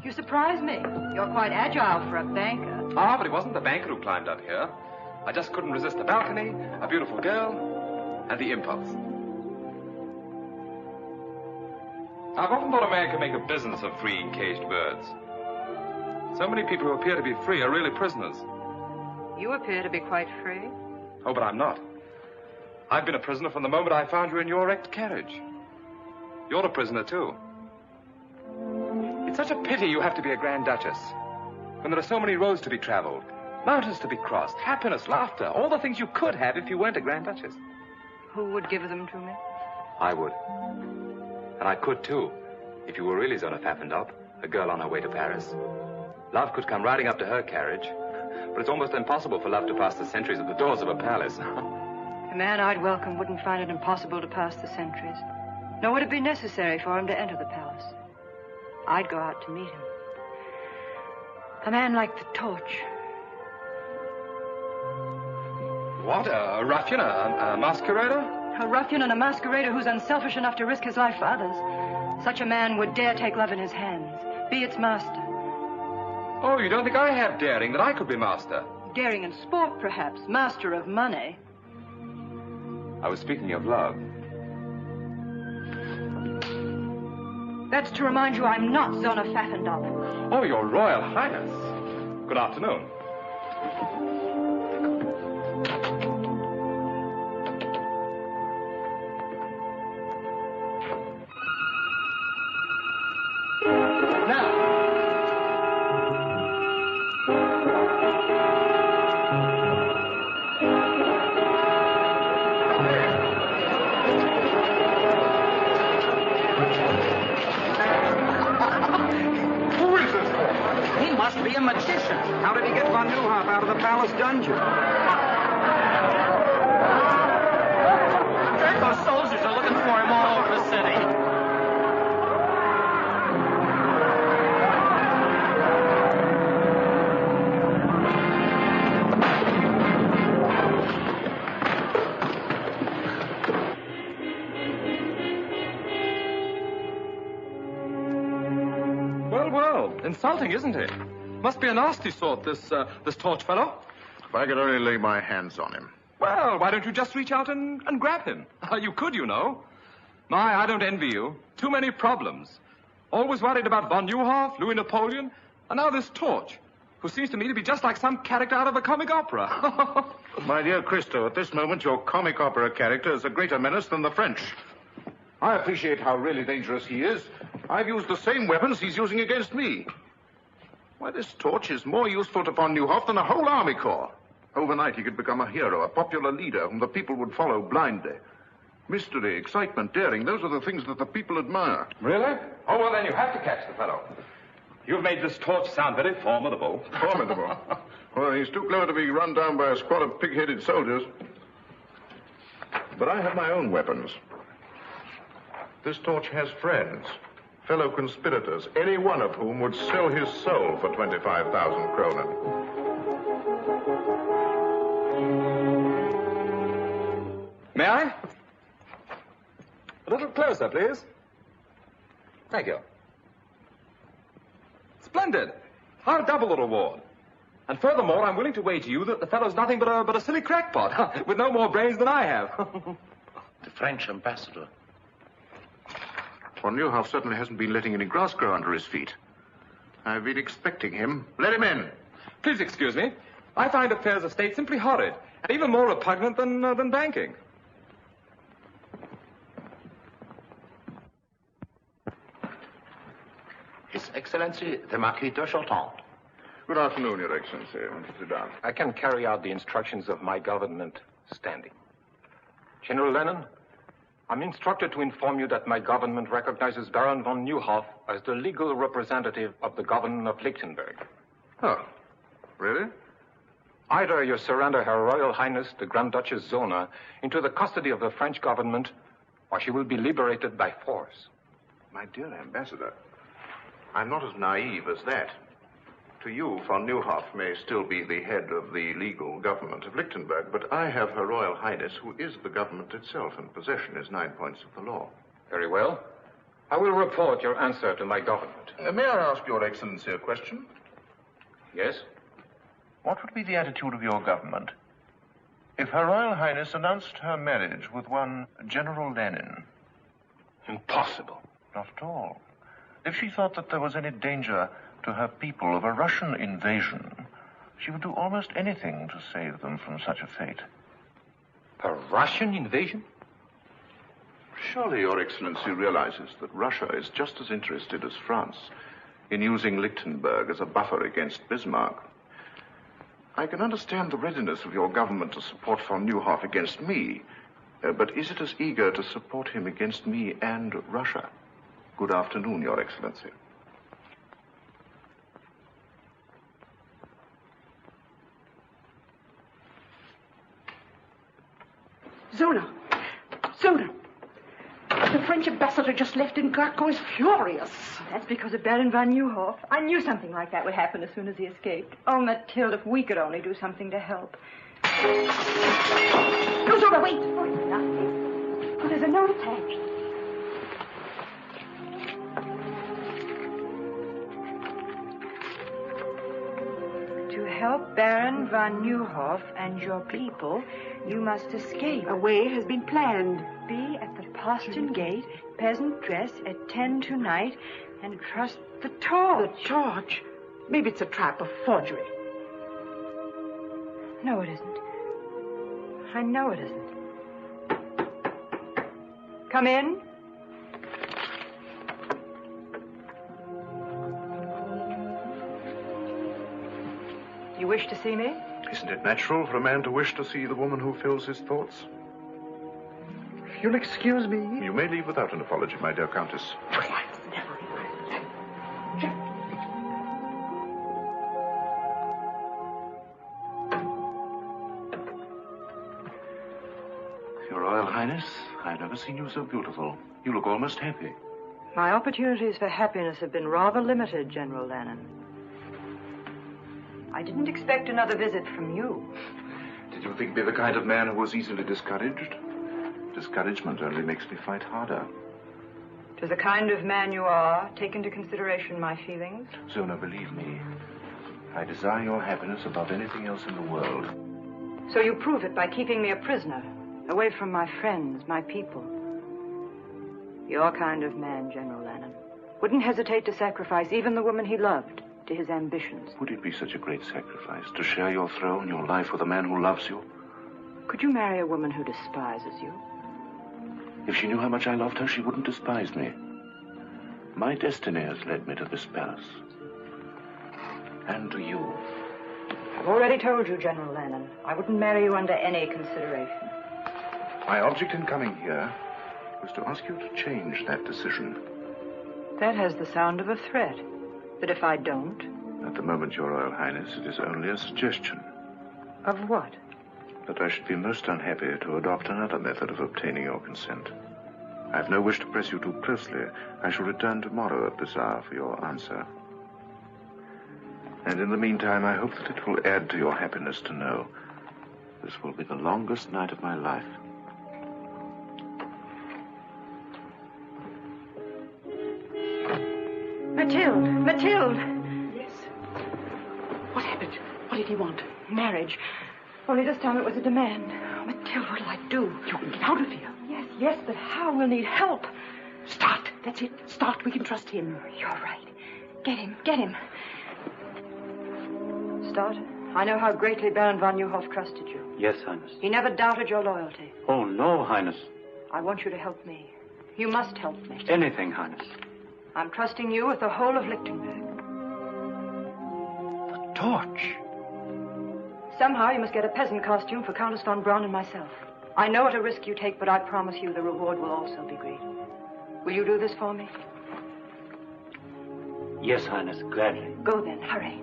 You surprise me. You're quite agile for a banker. Ah, but it wasn't the banker who climbed up here. I just couldn't resist the balcony, a beautiful girl, and the impulse. I've often thought a man could make a business of freeing caged birds. So many people who appear to be free are really prisoners. You appear to be quite free. Oh, but I'm not. I've been a prisoner from the moment I found you in your wrecked carriage. You're a prisoner, too. It's such a pity you have to be a Grand Duchess, when there are so many roads to be traveled, Mountains to be crossed, happiness, laughter, all the things you could have if you weren't a Grand Duchess. Who would give them to me? I would. And I could, too, if you were really Zona Pfaffendorf, a girl on her way to Paris. Love could come riding up to her carriage, but it's almost impossible for love to pass the sentries at the doors of a palace. A man I'd welcome wouldn't find it impossible to pass the sentries, nor would it be necessary for him to enter the palace. I'd go out to meet him. A man like the torch. What? A ruffian? A masquerader? A ruffian and a masquerader who's unselfish enough to risk his life for others. Such a man would dare take love in his hands, be its master. Oh, you don't think I have daring, that I could be master? Daring in sport, perhaps. Master of money. I was speaking of love. That's to remind you I'm not Zona Pfaffendorf. Oh, Your Royal Highness. Good afternoon. Be a magician. How did he get von Neuhoff out of the palace dungeon? Those soldiers are looking for him all over the city. Well, insulting, isn't it? Must be a nasty sort, this torch fellow. If I could only lay my hands on him. Well, why don't you just reach out and grab him? You could, you know. My, I don't envy you. Too many problems. Always worried about von Neuhoff, Louis Napoleon, and now this torch, who seems to me to be just like some character out of a comic opera. My dear Christo, at this moment your comic opera character is a greater menace than the French. I appreciate how really dangerous he is. I've used the same weapons he's using against me. Why, this torch is more useful to von Neuhoff than a whole army corps. Overnight, he could become a hero, a popular leader whom the people would follow blindly. Mystery, excitement, daring, those are the things that the people admire. Really? Oh, well, then you have to catch the fellow. You've made this torch sound very formidable. Formidable? Well, he's too clever to be run down by a squad of pig-headed soldiers. But I have my own weapons. This torch has friends. Fellow conspirators, any one of whom would sell his soul for 25,000 kronen. May I? A little closer, please. Thank you. Splendid. I'll double the reward. And furthermore, I'm willing to wager you that the fellow's nothing but a silly crackpot, with no more brains than I have. The French ambassador. Von Neuhoff certainly hasn't been letting any grass grow under his feet. I've been expecting him. Let him in. Please excuse me. I find affairs of state simply horrid, and even more repugnant than banking. His Excellency, the Marquis de Chaulton. Good afternoon, Your Excellency. Sit down. I can carry out the instructions of my government standing. General Lennon, I'm instructed to inform you that my government recognizes Baron von Neuhoff as the legal representative of the government of Lichtenberg. Oh, really? Either you surrender Her Royal Highness, the Grand Duchess Zona, into the custody of the French government, or she will be liberated by force. My dear Ambassador, I'm not as naive as that. To you, von Neuhoff may still be the head of the legal government of Lichtenberg, but I have Her Royal Highness, who is the government itself, and possession is 9 points of the law. Very well. I will report your answer to my government. May I ask Your Excellency a question? Yes? What would be the attitude of your government if Her Royal Highness announced her marriage with one General Lenin? Impossible. Not at all. If she thought that there was any danger to her people of a Russian invasion, she would do almost anything to save them from such a fate. A Russian invasion? Surely Your Excellency realizes that Russia is just as interested as France in using Lichtenberg as a buffer against Bismarck. I can understand the readiness of your government to support von Neuhoff against me, but is it as eager to support him against me and Russia? Good afternoon, Your Excellency. Zona! The French ambassador just left and Garko is furious. That's because of Baron von Neuhoff. I knew something like that would happen as soon as he escaped. Oh, Mathilde, if we could only do something to help. No, Zona, wait! Oh, it's nothing. Oh, there's a note attached. To help Baron von Neuhoff and your people, you must escape. A way has been planned. Be at the postern gate, peasant dress, at 10 tonight, and trust the torch. The torch? Maybe it's a trap, a forgery. No, it isn't. I know it isn't. Come in. You wish to see me? Isn't it natural for a man to wish to see the woman who fills his thoughts? If you'll excuse me. You may leave without an apology, my dear Countess. Your Royal Highness, I've never seen you so beautiful. You look almost happy. My opportunities for happiness have been rather limited, General Lannon. I didn't expect another visit from you. Did you think me the kind of man who was easily discouraged? Discouragement only makes me fight harder. To the kind of man you are, take into consideration my feelings. Zona, believe me, I desire your happiness above anything else in the world. So you prove it by keeping me a prisoner, away from my friends, my people. Your kind of man, General Lannon, wouldn't hesitate to sacrifice even the woman he loved to his ambitions. Would it be such a great sacrifice to share your throne, your life with a man who loves you? Could you marry a woman who despises you? If she knew how much I loved her, she wouldn't despise me. My destiny has led me to this palace. And to you. I've already told you, General Lannon, I wouldn't marry you under any consideration. My object in coming here was to ask you to change that decision. That has the sound of a threat. That if I don't... At the moment, Your Royal Highness, it is only a suggestion. Of what? That I should be most unhappy to adopt another method of obtaining your consent. I have no wish to press you too closely. I shall return tomorrow at this hour for your answer. And in the meantime, I hope that it will add to your happiness to know this will be the longest night of my life. Mathilde! Yes? What happened? What did he want? Marriage. Only this time it was a demand. Oh, Mathilde, what'll I do? You can get out of here. Yes, but how? We'll need help. Start. That's it. Start. We can trust him. You're right. Get him. Start. I know how greatly Baron von Neuhoff trusted you. Yes, Highness. He never doubted your loyalty. Oh, no, Highness. I want you to help me. You must help me. Anything, Highness. I'm trusting you with the whole of Lichtenberg. The torch. Somehow you must get a peasant costume for Countess von Braun and myself. I know what a risk you take, but I promise you the reward will also be great. Will you do this for me? Yes, Highness, gladly. Go then, hurry.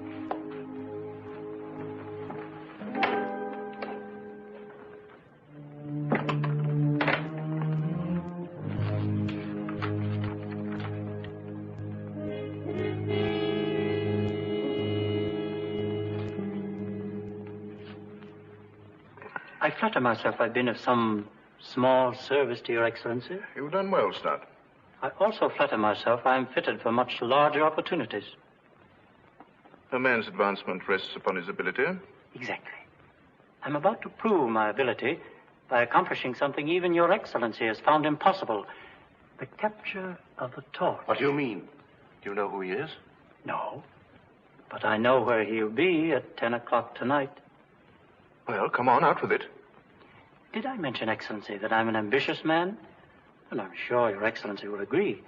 I flatter myself I've been of some small service to Your Excellency. You've done well, Stott. I also flatter myself I am fitted for much larger opportunities. A man's advancement rests upon his ability. Exactly. I'm about to prove my ability by accomplishing something even Your Excellency has found impossible. The capture of the torch. What do you mean? Do you know who he is? No. But I know where he'll be at 10 o'clock tonight. Well, come on, out with it. Did I mention, Excellency, that I'm an ambitious man? And I'm sure Your Excellency will agree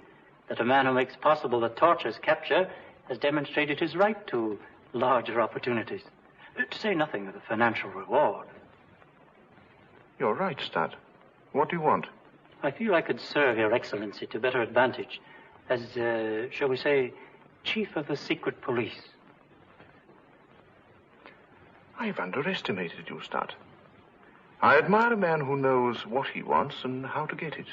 that a man who makes possible the torch's capture has demonstrated his right to larger opportunities. To say nothing of the financial reward. You're right, Stud. What do you want? I feel I could serve Your Excellency to better advantage as, shall we say, Chief of the Secret Police. I've underestimated you, Stud. I admire a man who knows what he wants and how to get it.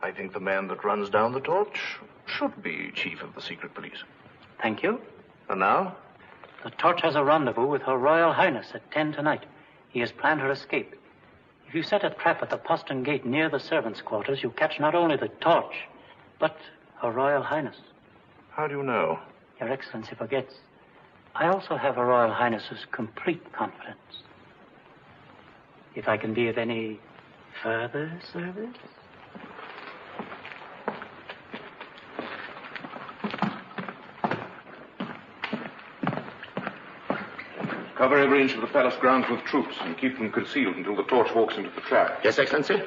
I think the man that runs down the torch should be Chief of the Secret Police. Thank you. And now? The torch has a rendezvous with Her Royal Highness at 10 tonight. He has planned her escape. If you set a trap at the postern gate near the servants' quarters, you catch not only the torch, but Her Royal Highness. How do you know? Your Excellency forgets. I also have Her Royal Highness's complete confidence. If I can be of any further service? Cover every inch of the palace grounds with troops and keep them concealed until the torch walks into the trap. Yes, Excellency?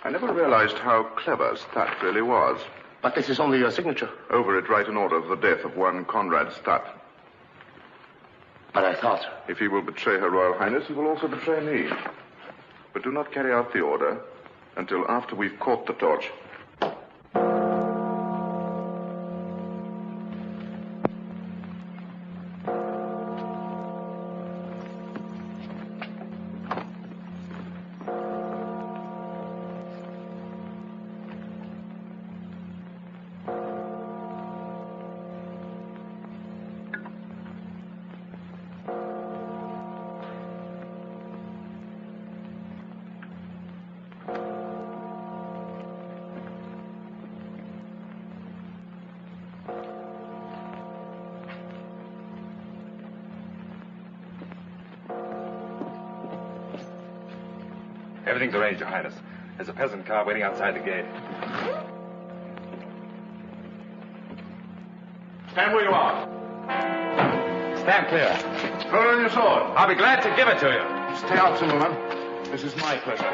I never realized how clever Stat really was. But this is only your signature. Over it, write an order of the death of one Conrad Stat. But I thought... If he will betray Her Royal Highness, he will also betray me. But do not carry out the order until after we've caught the torch. Everything's arranged, Your Highness. There's a peasant car waiting outside the gate. Stand where you are. Stand clear. Throw on your sword. I'll be glad to give it to you. Stay out, Zimmerman. This is my pleasure.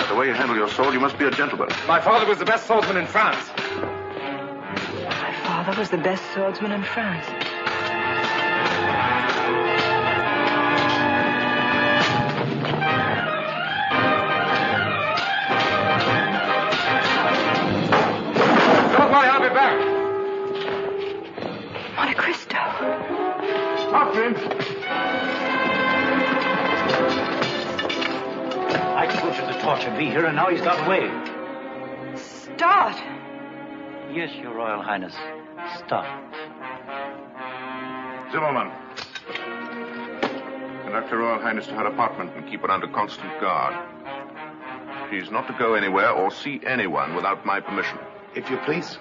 The way you handle your sword, you must be a gentleman. My father was the best swordsman in France. My father was the best swordsman in France. Don't worry, I'll be back. Monte Cristo. After him. I told you the torch would be here, and now he's got away. Start! Yes, Your Royal Highness. Start. Zimmerman. Conduct Her Royal Highness to her apartment and keep her under constant guard. She's not to go anywhere or see anyone without my permission. If you please.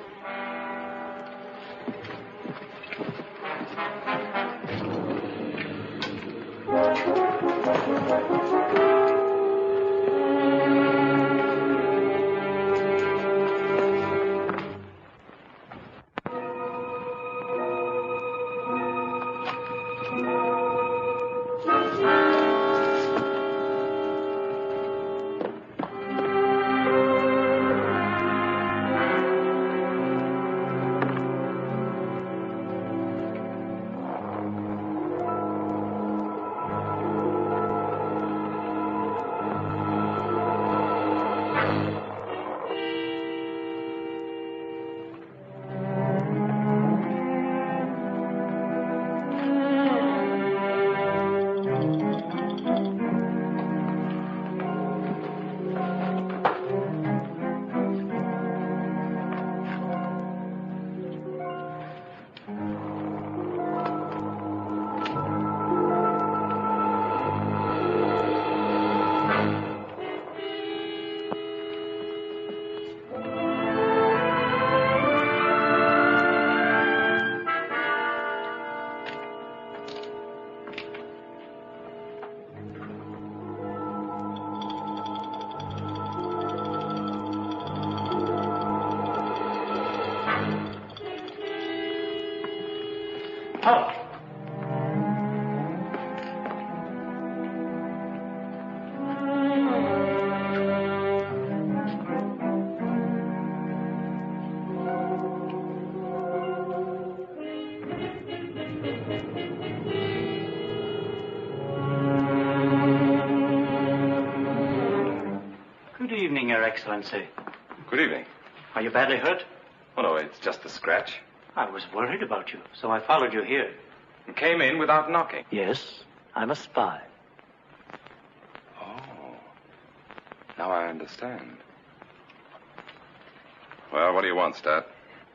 Excellency. Good evening. Are you badly hurt? Oh, no, it's just a scratch. I was worried about you, so I followed you here. You came in without knocking. Yes, I'm a spy. Oh. Now I understand. Well, what do you want, Stat?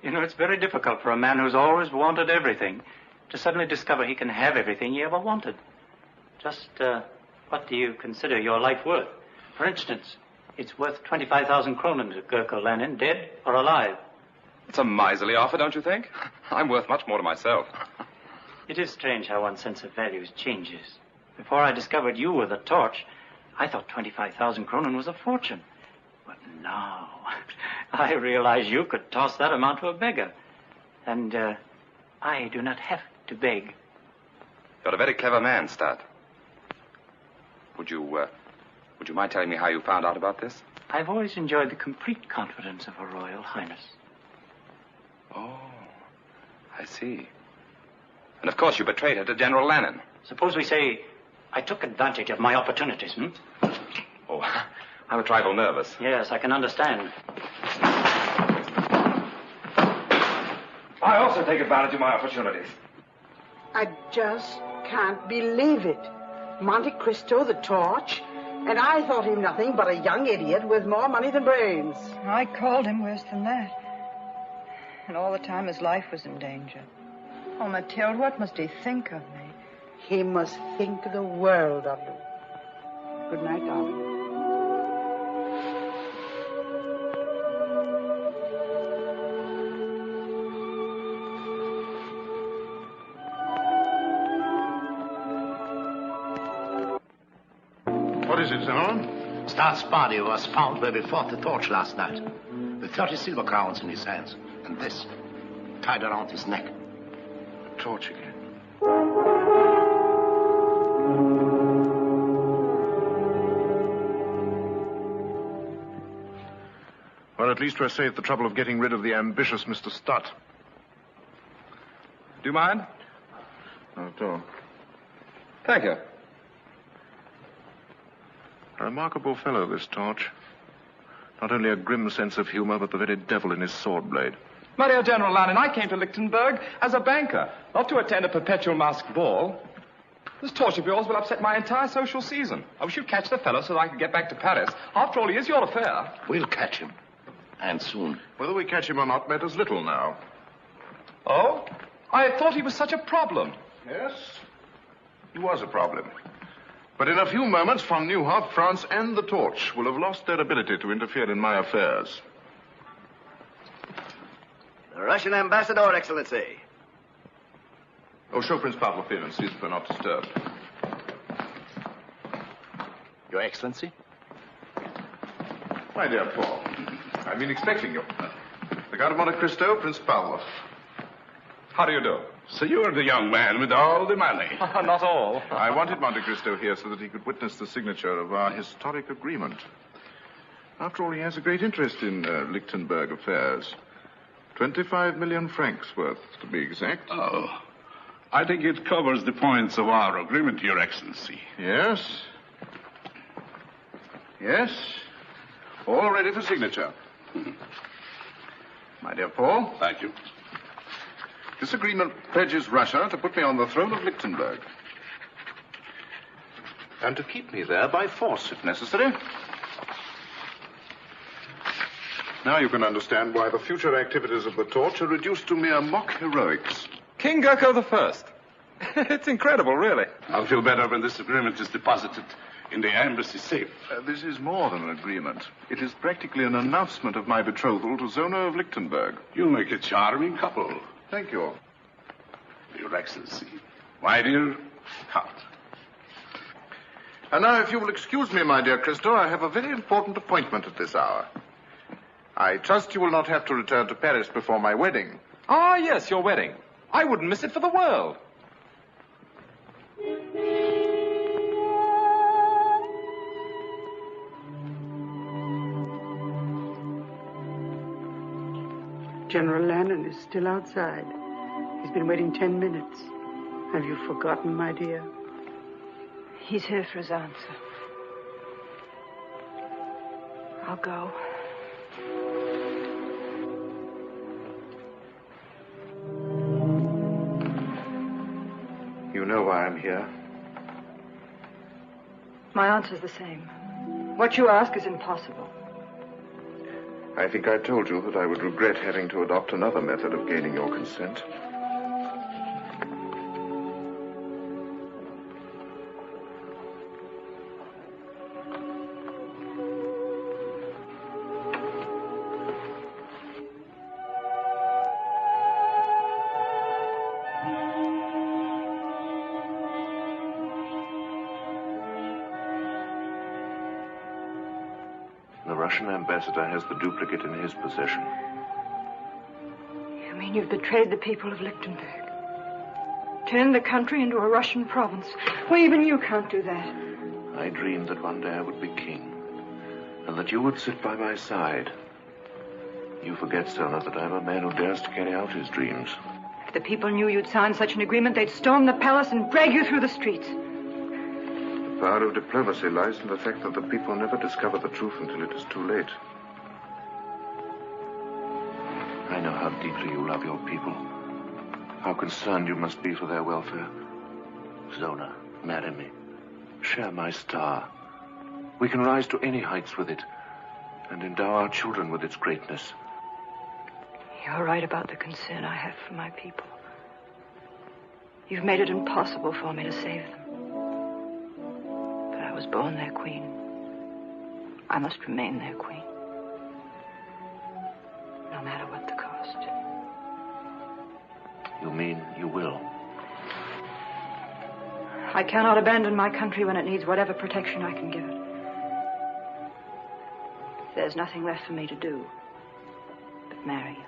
You know, it's very difficult for a man who's always wanted everything to suddenly discover he can have everything he ever wanted. Just, what do you consider your life worth? For instance, it's worth 25,000 kronen to Gurko Lenin, dead or alive. It's a miserly offer, don't you think? I'm worth much more to myself. It is strange how one's sense of values changes. Before I discovered you were the torch, I thought 25,000 kronen was a fortune. But now, I realize you could toss that amount to a beggar. And, I do not have to beg. You're a very clever man, Stat. Would you mind telling me how you found out about this? I've always enjoyed the complete confidence of Her Royal Highness. Oh, I see. And of course you betrayed her to General Lenin. Suppose we say I took advantage of my opportunities, Oh, I'm a trifle nervous. Yes, I can understand. I also take advantage of my opportunities. I just can't believe it. Monte Cristo, the torch, and I thought him nothing but a young idiot with more money than brains. I called him worse than that. And all the time his life was in danger. Oh, Mathilde, what must he think of me? He must think the world of you. Good night, darling. What is it, Zimmerman? Stat's body was found where we fought the torch last night, with 30 silver crowns in his hands, and this tied around his neck. The torch again. Well, at least we're saved the trouble of getting rid of the ambitious Mr. Stutt. Do you mind? Not at all. Thank you. A remarkable fellow, this Torch. Not only a grim sense of humor, but the very devil in his sword blade. My dear General Lenin, I came to Lichtenberg as a banker, not to attend a perpetual masked ball. This torch of yours will upset my entire social season. I wish you'd catch the fellow so that I could get back to Paris. After all, he is your affair. We'll catch him. And soon. Whether we catch him or not matters little now. Oh? I thought he was such a problem. Yes, he was a problem. But in a few moments, von Neuhoff, France, and the Torch will have lost their ability to interfere in my affairs. The Russian ambassador, Excellency. Oh, show Prince Pavlov in and see that we're not disturbed. Your Excellency? My dear Paul, I've been expecting you. The Count of Monte Cristo, Prince Pavlov. How do you do? So you're the young man with all the money. Not all. I wanted Monte Cristo here so that he could witness the signature of our historic agreement. After all, he has a great interest in Lichtenberg affairs. 25 million francs worth, to be exact. Oh, I think it covers the points of our agreement, Your Excellency. Yes. Yes. All ready for signature. My dear Paul. Thank you. This agreement pledges Russia to put me on the throne of Lichtenberg. And to keep me there by force, if necessary. Now you can understand why the future activities of the Torch are reduced to mere mock heroics. King Gurko I. It's incredible, really. I'll feel better when this agreement is deposited in the embassy safe. This is more than an agreement. It is practically an announcement of my betrothal to Zona of Lichtenberg. You'll make a charming couple. Thank you. Your Excellency. My dear Count. And now, if you will excuse me, my dear Cristo, I have a very important appointment at this hour. I trust you will not have to return to Paris before my wedding. Ah, yes, your wedding. I wouldn't miss it for the world. General Lenin is still outside. He's been waiting 10 minutes. Have you forgotten, my dear? He's here for his answer. I'll go. know why I'm here. My answer's the same. What you ask is impossible. I think I told you that I would regret having to adopt another method of gaining your consent. The Russian ambassador has the duplicate in his possession. You mean you've betrayed the people of Lichtenberg? Turned the country into a Russian province? Well, even you can't do that. I dreamed that one day I would be king, and that you would sit by my side. You forget, Sona, that I'm a man who dares to carry out his dreams. If the people knew you'd signed such an agreement, they'd storm the palace and drag you through the streets. The power of diplomacy lies in the fact that the people never discover the truth until it is too late. I know how deeply you love your people, how concerned you must be for their welfare. Zona, marry me. Share my star. We can rise to any heights with it, and endow our children with its greatness. You're right about the concern I have for my people. You've made it impossible for me to save them. But I was born their queen. I must remain their queen. No matter what the cost. You mean you will? I cannot abandon my country when it needs whatever protection I can give it. There's nothing left for me to do but marry you.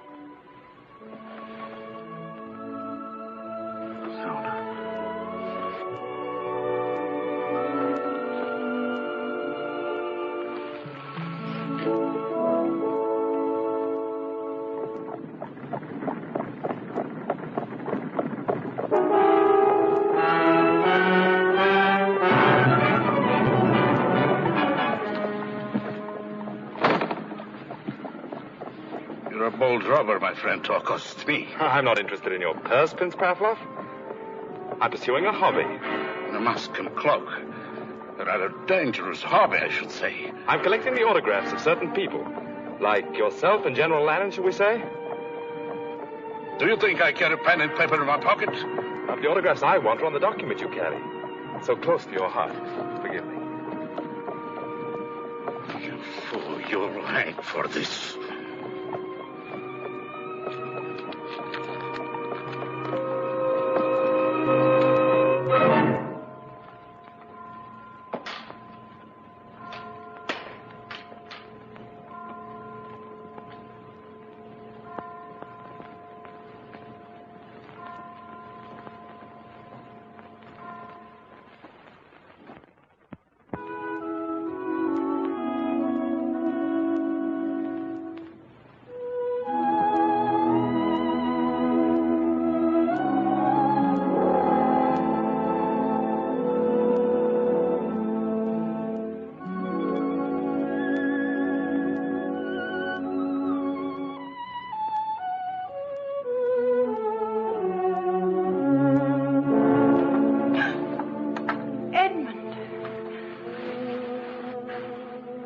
Robber, my friend, to accost me. I'm not interested in your purse, Prince Pavlov. I'm pursuing a hobby. A mask and cloak. A rather dangerous hobby, I should say. I'm collecting the autographs of certain people. Like yourself and General Lannon, shall we say? Do you think I carry pen and paper in my pocket? The autographs I want are on the document you carry. So close to your heart. Forgive me. You fool, you'll hang for this.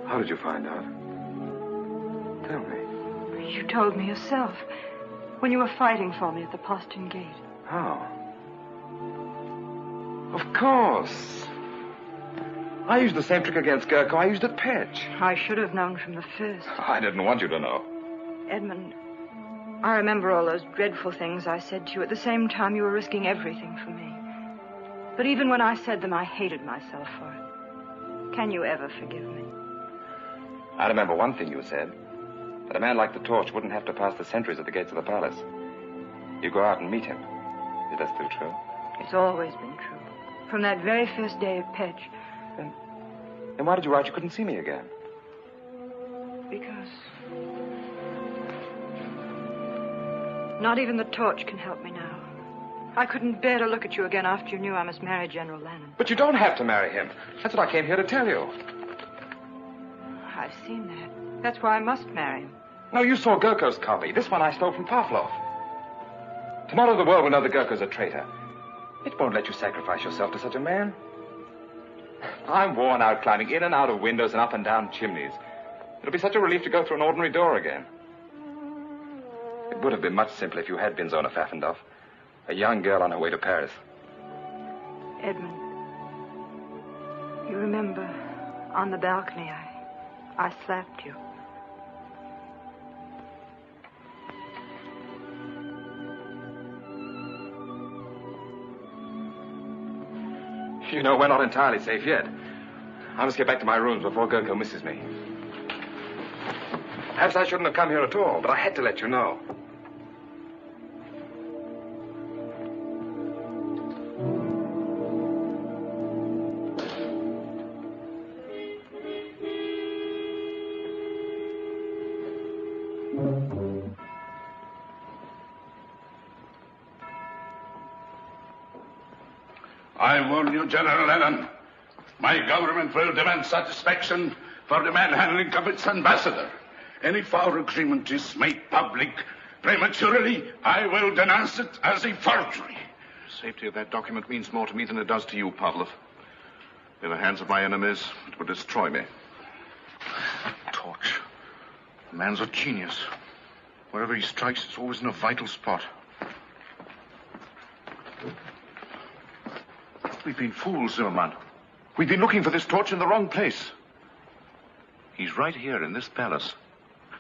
How did you find out? Tell me. You told me yourself when you were fighting for me at the postern gate. How? Of course. I used the same trick against Gurko I used at Petch. I should have known from the first. I didn't want you to know. Edmund, I remember all those dreadful things I said to you. At the same time, you were risking everything for me. But even when I said them, I hated myself for it. Can you ever forgive me? I remember one thing you said. That a man like the Torch wouldn't have to pass the sentries at the gates of the palace. You go out and meet him. Is that still true? It's always been true. From that very first day at Petch. Then why did you write you couldn't see me again? Because... not even the Torch can help me now. I couldn't bear to look at you again after you knew I must marry General Lannon. But you don't have to marry him. That's what I came here to tell you. I've seen that. That's why I must marry him. No, you saw Gurko's copy. This one I stole from Pavlov. Tomorrow the world will know that Gurko's a traitor. It won't let you sacrifice yourself to such a man. I'm worn out climbing in and out of windows and up and down chimneys. It'll be such a relief to go through an ordinary door again. It would have been much simpler if you had been Zona Pfaffendorf, a young girl on her way to Paris. Edmund, you remember on the balcony I slapped you. You know, we're not entirely safe yet. I must get back to my rooms before Gurko misses me. Perhaps I shouldn't have come here at all, but I had to let you know. I warn you, General Lennon, my government will demand satisfaction for the manhandling of its ambassador. And if our agreement is made public prematurely, I will denounce it as a forgery. The safety of that document means more to me than it does to you, Pavlov. In the hands of my enemies, it would destroy me. Torch. The man's a genius. Wherever he strikes, it's always in a vital spot. We've been fools, Zimmerman. We've been looking for this torch in the wrong place. He's right here in this palace.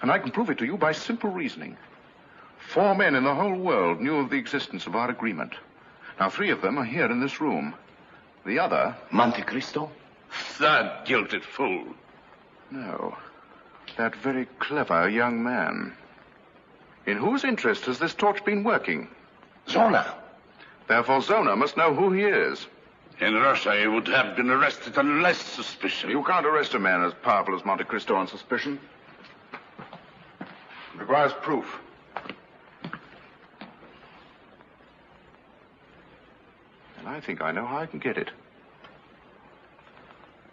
And I can prove it to you by simple reasoning. 4 men in the whole world knew of the existence of our agreement. Now 3 of them are here in this room. The other... Monte Cristo? That gilded fool. No. That very clever young man. In whose interest has this torch been working? Zona. Therefore, Zona must know who he is. In Russia, he would have been arrested on less suspicion. You can't arrest a man as powerful as Monte Cristo on suspicion. It requires proof. And I think I know how I can get it.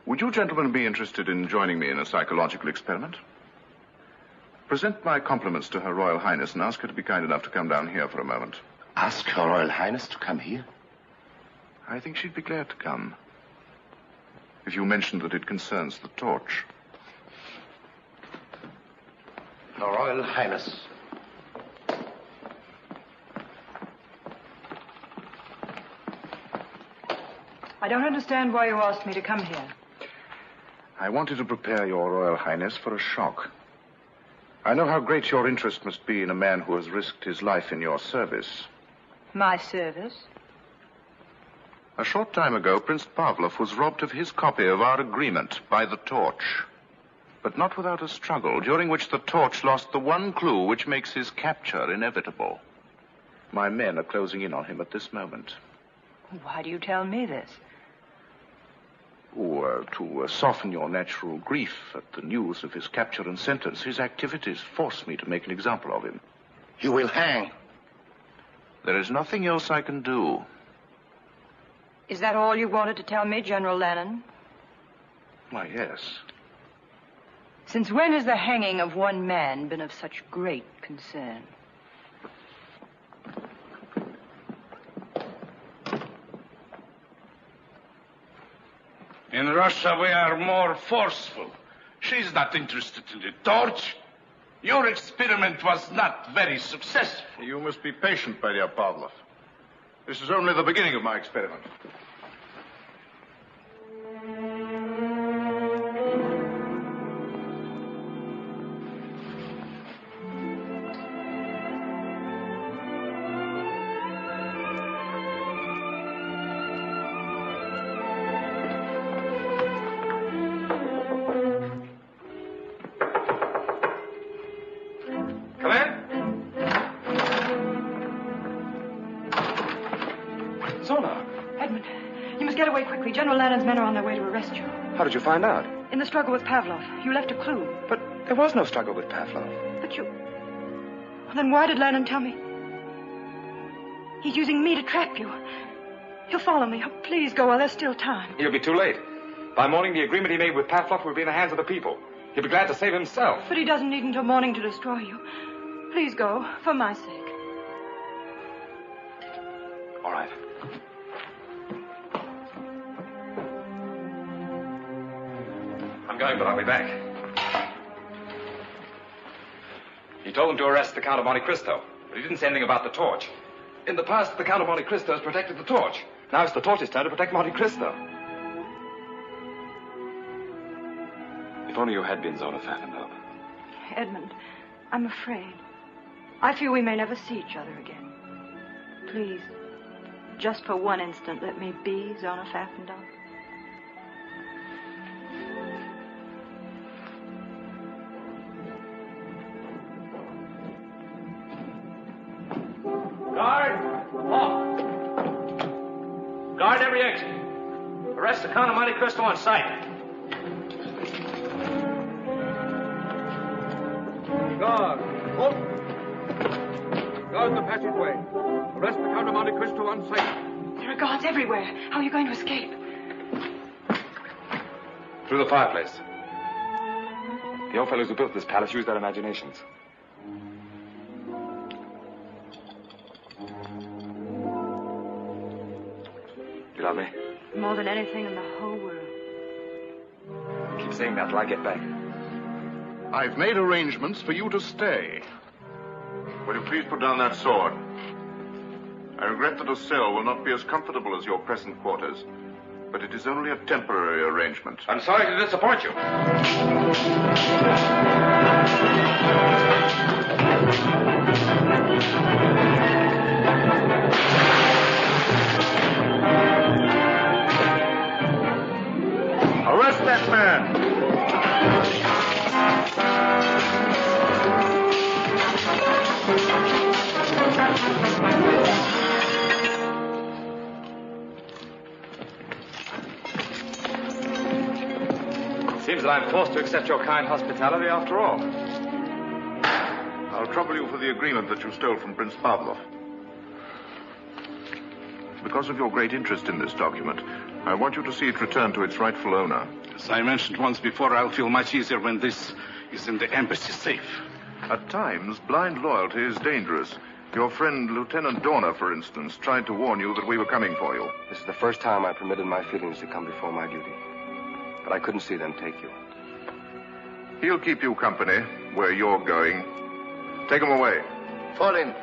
Would you gentlemen be interested in joining me in a psychological experiment? Present my compliments to Her Royal Highness and ask her to be kind enough to come down here for a moment. Ask Her Royal Highness to come here? I think she'd be glad to come. If you mention that it concerns the torch. Her Royal Highness. I don't understand why you asked me to come here. I wanted to prepare your Royal Highness for a shock. I know how great your interest must be in a man who has risked his life in your service. My service? A short time ago, Prince Pavlov was robbed of his copy of our agreement by the torch. But not without a struggle, during which the torch lost the one clue which makes his capture inevitable. My men are closing in on him at this moment. Why do you tell me this? To soften your natural grief at the news of his capture and sentence, his activities force me to make an example of him. You will hang. There is nothing else I can do. Is that all you wanted to tell me, General Lennon? Why, yes. Since when has the hanging of one man been of such great concern? In Russia, we are more forceful. She's not interested in the torch. Your experiment was not very successful. You must be patient, my dear Pavlov. This is only the beginning of my experiment. General Lannon's men are on their way to arrest you. How did you find out? In the struggle with Pavlov. You left a clue. But there was no struggle with Pavlov. But you... Well, then why did Lannon tell me? He's using me to trap you. He'll follow me. Oh, please go while there's still time. He'll be too late. By morning, the agreement he made with Pavlov will be in the hands of the people. He'll be glad to save himself. But he doesn't need until morning to destroy you. Please go, for my sake. All right. going, but I'll be back. He told them to arrest the Count of Monte Cristo, but he didn't say anything about the torch. In the past, the Count of Monte Cristo has protected the torch. Now it's the torch's turn to protect Monte Cristo. If only you had been Zona Pfaffendahl. Edmund, I'm afraid. I fear we may never see each other again. Please, just for one instant, let me be Zona Pfaffendahl. Guard! Halt! Guard every exit. Arrest the Count of Monte Cristo on sight. Guard! Halt! Guard the passageway. Arrest the Count of Monte Cristo on sight. There are guards everywhere. How are you going to escape? Through the fireplace. The old fellows who built this palace used their imaginations. You love me? More than anything in the whole world. Keep saying that till I get back. I've made arrangements for you to stay. Will you please put down that sword? I regret that a cell will not be as comfortable as your present quarters, but it is only a temporary arrangement. I'm sorry to disappoint you. Arrest that man! Seems that I'm forced to accept your kind hospitality after all. I'll trouble you for the agreement that you stole from Prince Pavlov. Because of your great interest in this document, I want you to see it returned to its rightful owner. As I mentioned once before, I'll feel much easier when this is in the embassy safe. At times, blind loyalty is dangerous. Your friend, Lieutenant Dorner, for instance, tried to warn you that we were coming for you. This is the first time I permitted my feelings to come before my duty. But I couldn't see them take you. He'll keep you company where you're going. Take him away. Fall in.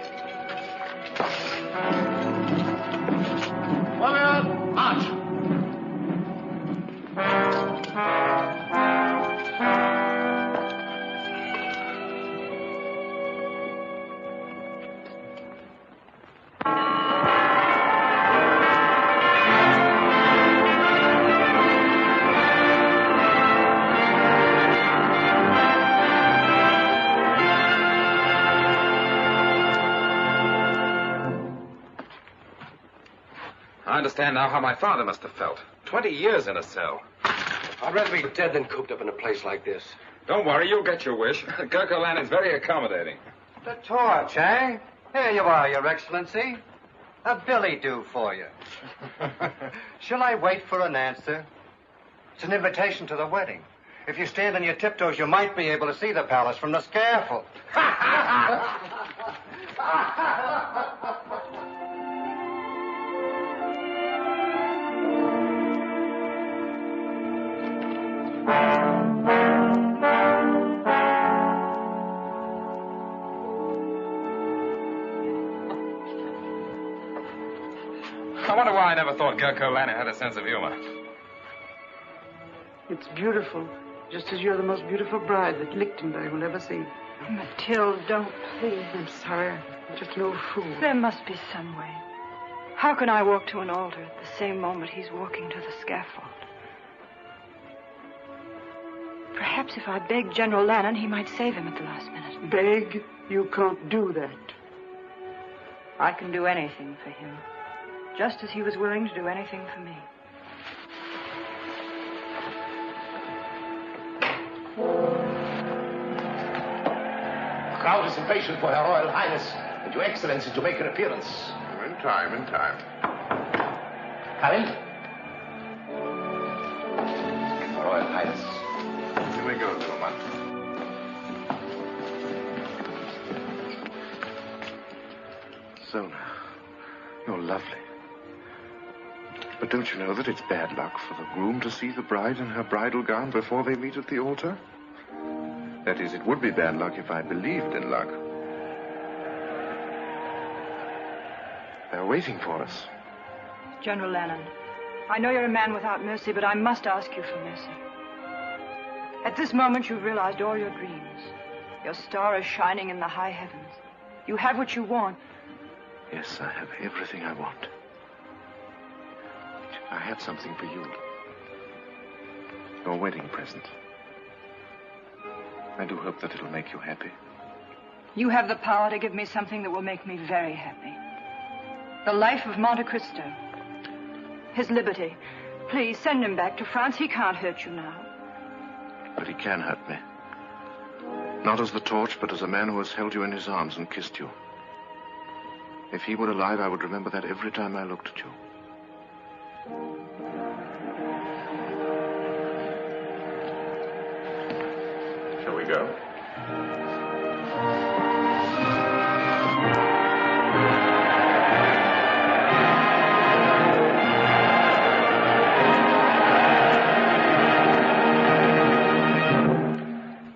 Warrior, march! I understand now how my father must have felt. 20 years in a cell. I'd rather be dead than cooped up in a place like this. Don't worry, you'll get your wish. Gurkha Lannon's very accommodating. The torch, eh? Here you are, Your Excellency. A billy do for you. Shall I wait for an answer? It's an invitation to the wedding. If you stand on your tiptoes, you might be able to see the palace from the scaffold. I wonder why I never thought Gurkha Lannon had a sense of humor. It's beautiful, just as you're the most beautiful bride that Lichtenberg will ever see. Mathilde, don't, please. I'm sorry. I'm just an old fool. There must be some way. How can I walk to an altar at the same moment he's walking to the scaffold? Perhaps if I begged General Lannon, he might save him at the last minute. Beg? You can't do that. I can do anything for him, just as he was willing to do anything for me. The crowd is impatient for Her Royal Highness and Your Excellency to make her appearance. In time, in time. Come in. Her Royal Highness. Here we go, Zulman. Zona, you're lovely. But don't you know that it's bad luck for the groom to see the bride in her bridal gown before they meet at the altar? That is, it would be bad luck if I believed in luck. They're waiting for us. General Lennon, I know you're a man without mercy, but I must ask you for mercy. At this moment, you've realized all your dreams. Your star is shining in the high heavens. You have what you want. Yes, I have everything I want. I have something for you. Your wedding present. I do hope that it'll make you happy. You have the power to give me something that will make me very happy. The life of Monte Cristo. His liberty. Please, send him back to France. He can't hurt you now. But he can hurt me. Not as the torch, but as a man who has held you in his arms and kissed you. If he were alive, I would remember that every time I looked at you. Shall we go?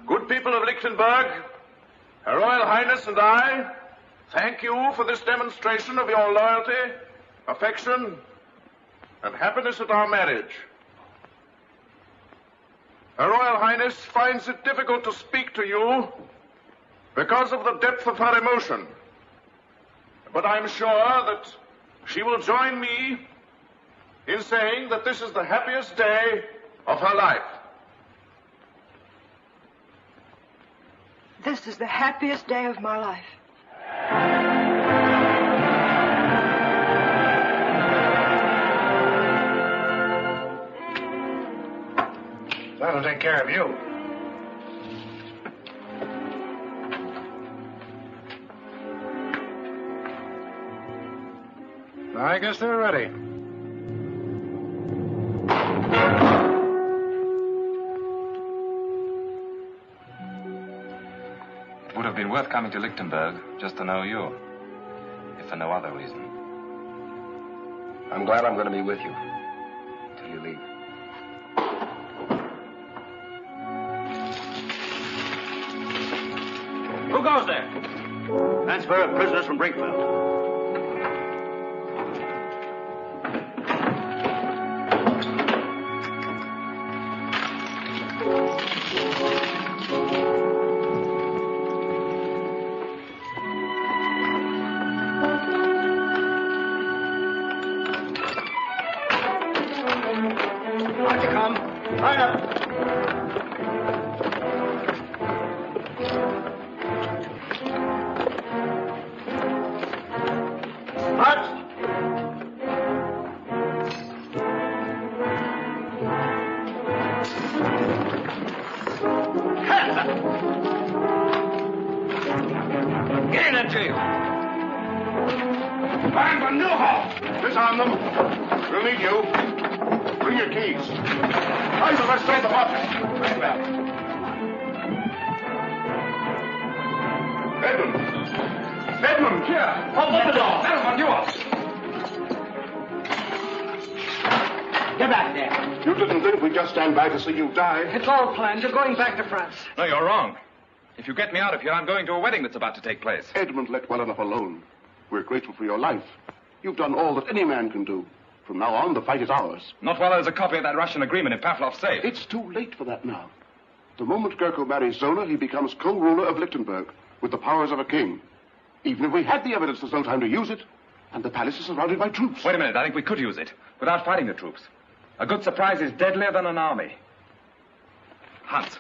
Good people of Lichtenberg, Her Royal Highness and I thank you for this demonstration of your loyalty, affection, and happiness at our marriage. Her Royal Highness finds it difficult to speak to you because of the depth of her emotion. But I'm sure that she will join me in saying that this is the happiest day of her life. This is the happiest day of my life. That'll take care of you. I guess they're ready. It would have been worth coming to Lichtenberg just to know you, if for no other reason. I'm glad I'm going to be with you till you leave. Who goes there? Transfer of prisoners from Brinkfield. Out you come. Line up. Get in that jail. Find the Newhoff! Disarm them. We'll need you. Bring your keys. Find the rest of them up. Right back. Edmund! Edmund! Here. Open the door. That'll run you up. Get back there. You didn't think we'd just stand by to see you die? It's all planned. You're going back to France. No, you're wrong. If you get me out of here, I'm going to a wedding that's about to take place. Edmund, let well enough alone. We're grateful for your life. You've done all that any man can do. From now on, the fight is ours. Not while there's a copy of that Russian agreement in Pavlov's safe. It's too late for that now. The moment Gurko marries Zona, he becomes co-ruler of Lichtenberg, with the powers of a king. Even if we had the evidence, there's no time to use it, and the palace is surrounded by troops. Wait a minute, I think we could use it, without fighting the troops. A good surprise is deadlier than an army. Hans,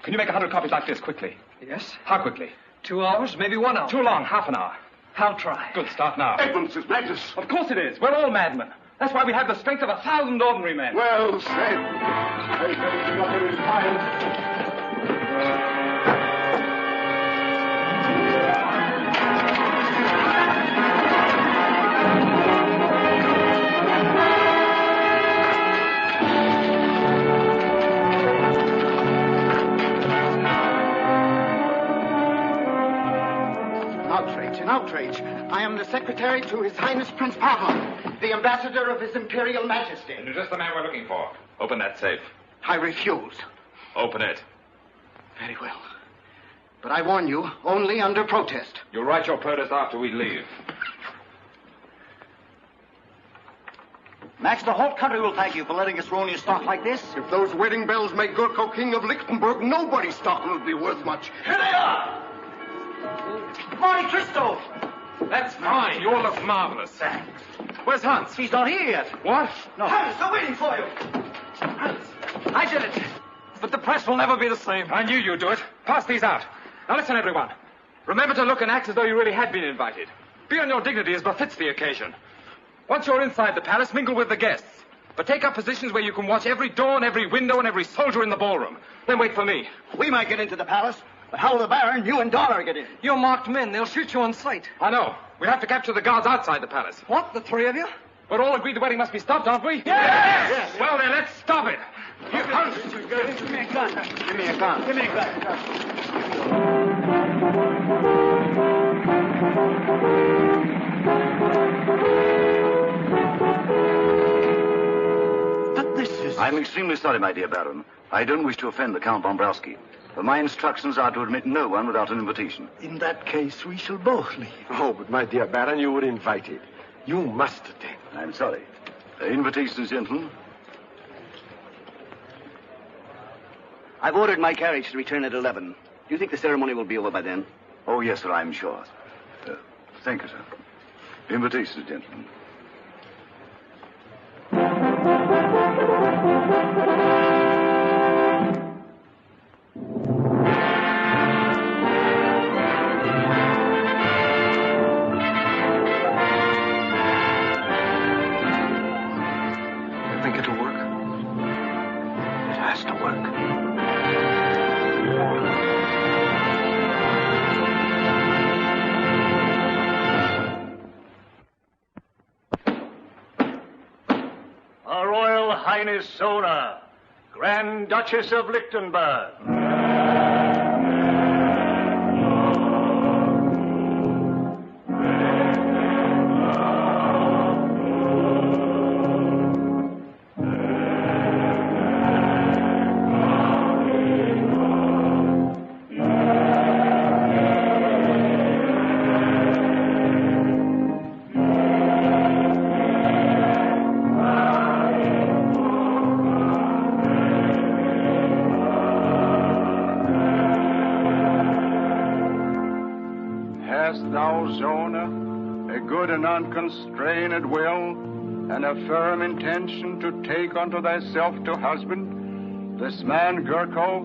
can you make 100 copies like this quickly? Yes? How quickly? 2 hours, maybe 1 hour. Too long, half an hour. I'll try. Good, start now. Edmund, it's madness. Of course it is. We're all madmen. That's why we have the strength of 1,000 ordinary men. Well said. I tell you, nothing is time. outrage, an outrage. I am the secretary to His Highness Prince Pavel, the ambassador of His Imperial Majesty. And you're just the man we're looking for. Open that safe. I refuse. Open it. Very well. But I warn you, only under protest. You'll write your protest after we leave. Max, the whole country will thank you for letting us ruin your stock like this. If those wedding bells make Gurko king of Lichtenberg, nobody's stock will be worth much. Here they are! Monte Cristo! That's fine. You all look marvelous. Thanks. Where's Hans? He's not here yet. What? No. Hans, they're waiting for you. Hans, I did it. But the press will never be the same. I knew you'd do it. Pass these out. Now listen, everyone. Remember to look and act as though you really had been invited. Be on your dignity as befits the occasion. Once you're inside the palace, mingle with the guests. But take up positions where you can watch every door and every window and every soldier in the ballroom. Then wait for me. We might get into the palace, but how will the Baron, you and Dollar get in? You're marked men. They'll shoot you on sight. I know. We'll have to capture the guards outside the palace. What, the three of you? We're all agreed the wedding must be stopped, aren't we? Yes! Well, then, let's stop it. Give me a gun. Give me a gun. Give me a gun. But this is... I'm extremely sorry, my dear Baron. I don't wish to offend the Count Bombrowski. But my instructions are to admit no one without an invitation. In that case, we shall both leave. Oh, but my dear Baron, you were invited. You must attend. I'm sorry. Invitations, gentlemen. I've ordered my carriage to return at 11. Do you think the ceremony will be over by then? Oh, yes, sir, I'm sure. Thank you, sir. Invitations, gentlemen. You think it'll work? It has to work. Her Royal Highness Zona, Grand Duchess of Lichtenberg. Unconstrained will, and a firm intention to take unto thyself to husband this man Gurko,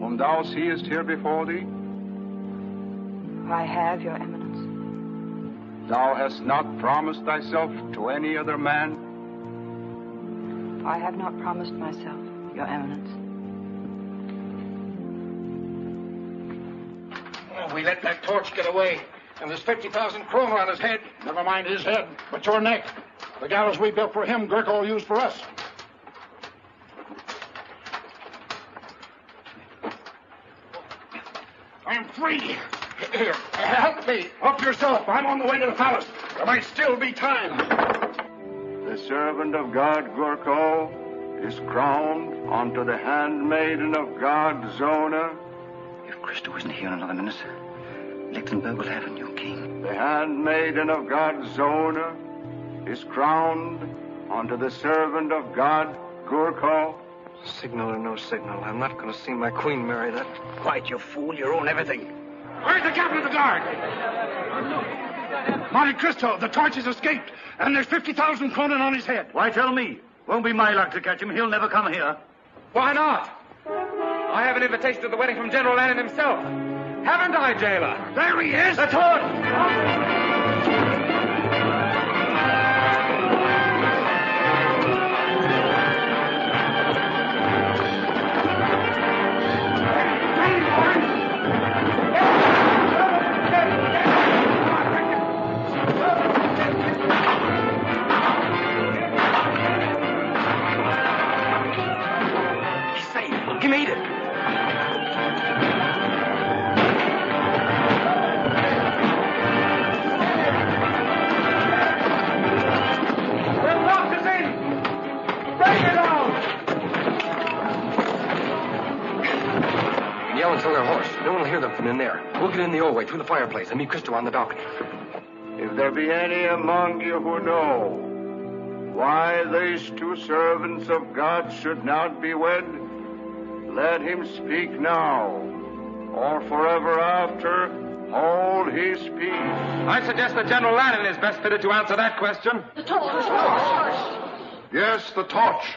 whom thou seest here before thee? I have, Your Eminence. Thou hast not promised thyself to any other man? I have not promised myself, Your Eminence. Oh, we let that torch get away. And there's 50,000 kroner on his head. Never mind his head, but your neck. The gallows we built for him, Gurko will use for us. I'm free. Here, help me. Help yourself. I'm on the way to the palace. There might still be time. The servant of God, Gurko, is crowned unto the handmaiden of God, Zona. If Christo isn't here in another minute, Lichtenberg will have a new king. The handmaiden of God, Zona, is crowned unto the servant of God, Gurko. Signal or no signal, I'm not going to see my queen marry that. Quiet, you fool. You own everything. Where's the captain of the guard? Monte Cristo, the torch has escaped, and there's 50,000 kronen on his head. Why tell me? Won't be my luck to catch him. He'll never come here. Why not? I have an invitation to the wedding from General Lannon himself. Haven't I, jailer? There he is! The torch! He's safe. He made it. from in there. We'll get in the old way through the fireplace and meet Cristo on the balcony. If there be any among you who know why these two servants of God should not be wed, let him speak now, or forever after hold his peace. I suggest that General Lannon is best fitted to answer that question. The torch! Yes, the torch.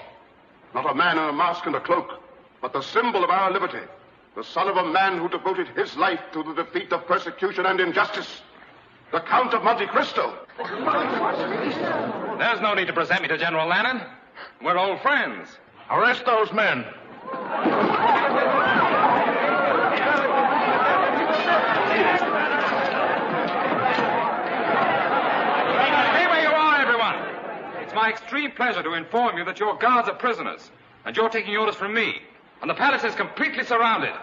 Not a man in a mask and a cloak, but the symbol of our liberty. The son of a man who devoted his life to the defeat of persecution and injustice. The Count of Monte Cristo. There's no need to present me to General Lannon. We're old friends. Arrest those men. Stay where you are, everyone. It's my extreme pleasure to inform you that your guards are prisoners, and you're taking orders from me. And the palace is completely surrounded.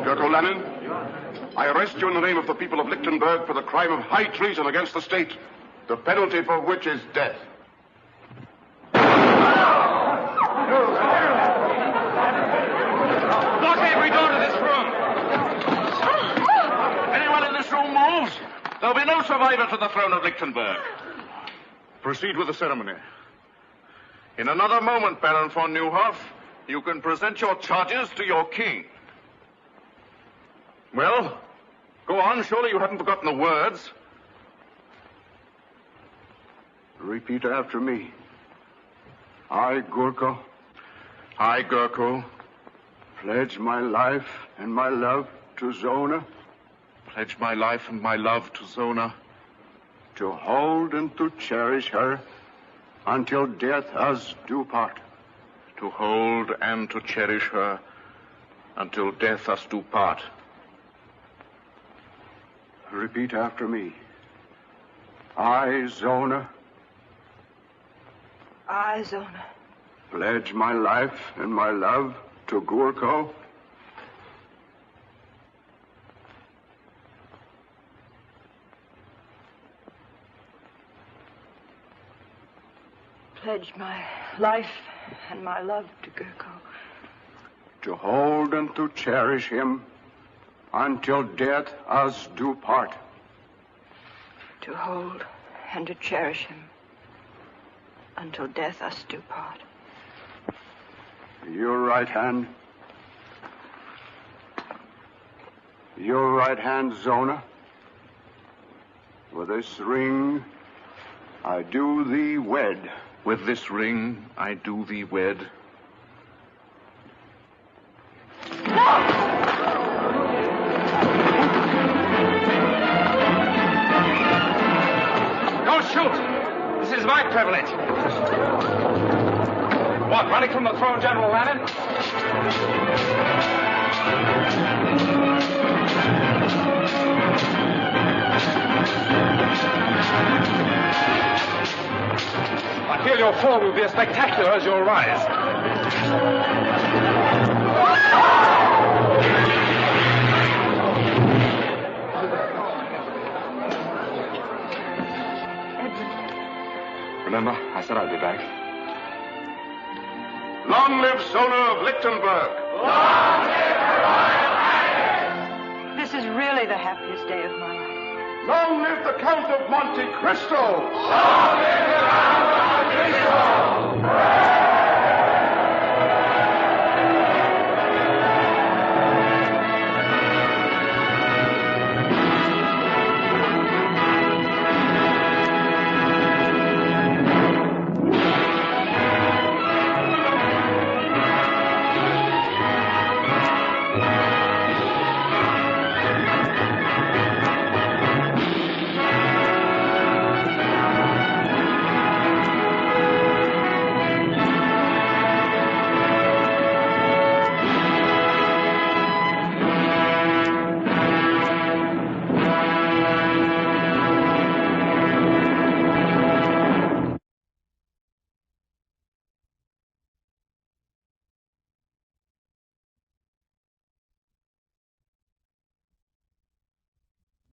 Gurko Lannon, I arrest you in the name of the people of Lichtenberg for the crime of high treason against the state, the penalty for which is death. Lock every door to this room. Anyone in this room moves, there'll be no survivor to the throne of Lichtenberg. Proceed with the ceremony. In another moment, Baron von Neuhoff, you can present your charges to your king. Well, go on. Surely you haven't forgotten the words. Repeat after me. I, Gurko. I, Gurko. Pledge my life and my love to Zona. Pledge my life and my love to Zona. To hold and to cherish her until death us do part. To hold and to cherish her until death us do part. Repeat after me. I, Zona. I, Zona. Pledge my life and my love to Gurko. Pledge my life and my love to Gurko. To hold and to cherish him until death us do part. To hold and to cherish him until death us do part. Your right hand. Your right hand, Zona. With this ring I do thee wed. With this ring I do thee wed. Don't shoot! This is my privilege. What, running from the throne, General Lannon? I feel your fall will be as spectacular as your rise. Remember, I said I'd be back. Long live Zona of Lichtenberg! Long live her Royal Highness! This is really the happiest day of my life. Long live the Count of Monte Cristo! Long live the Count of Monte Cristo!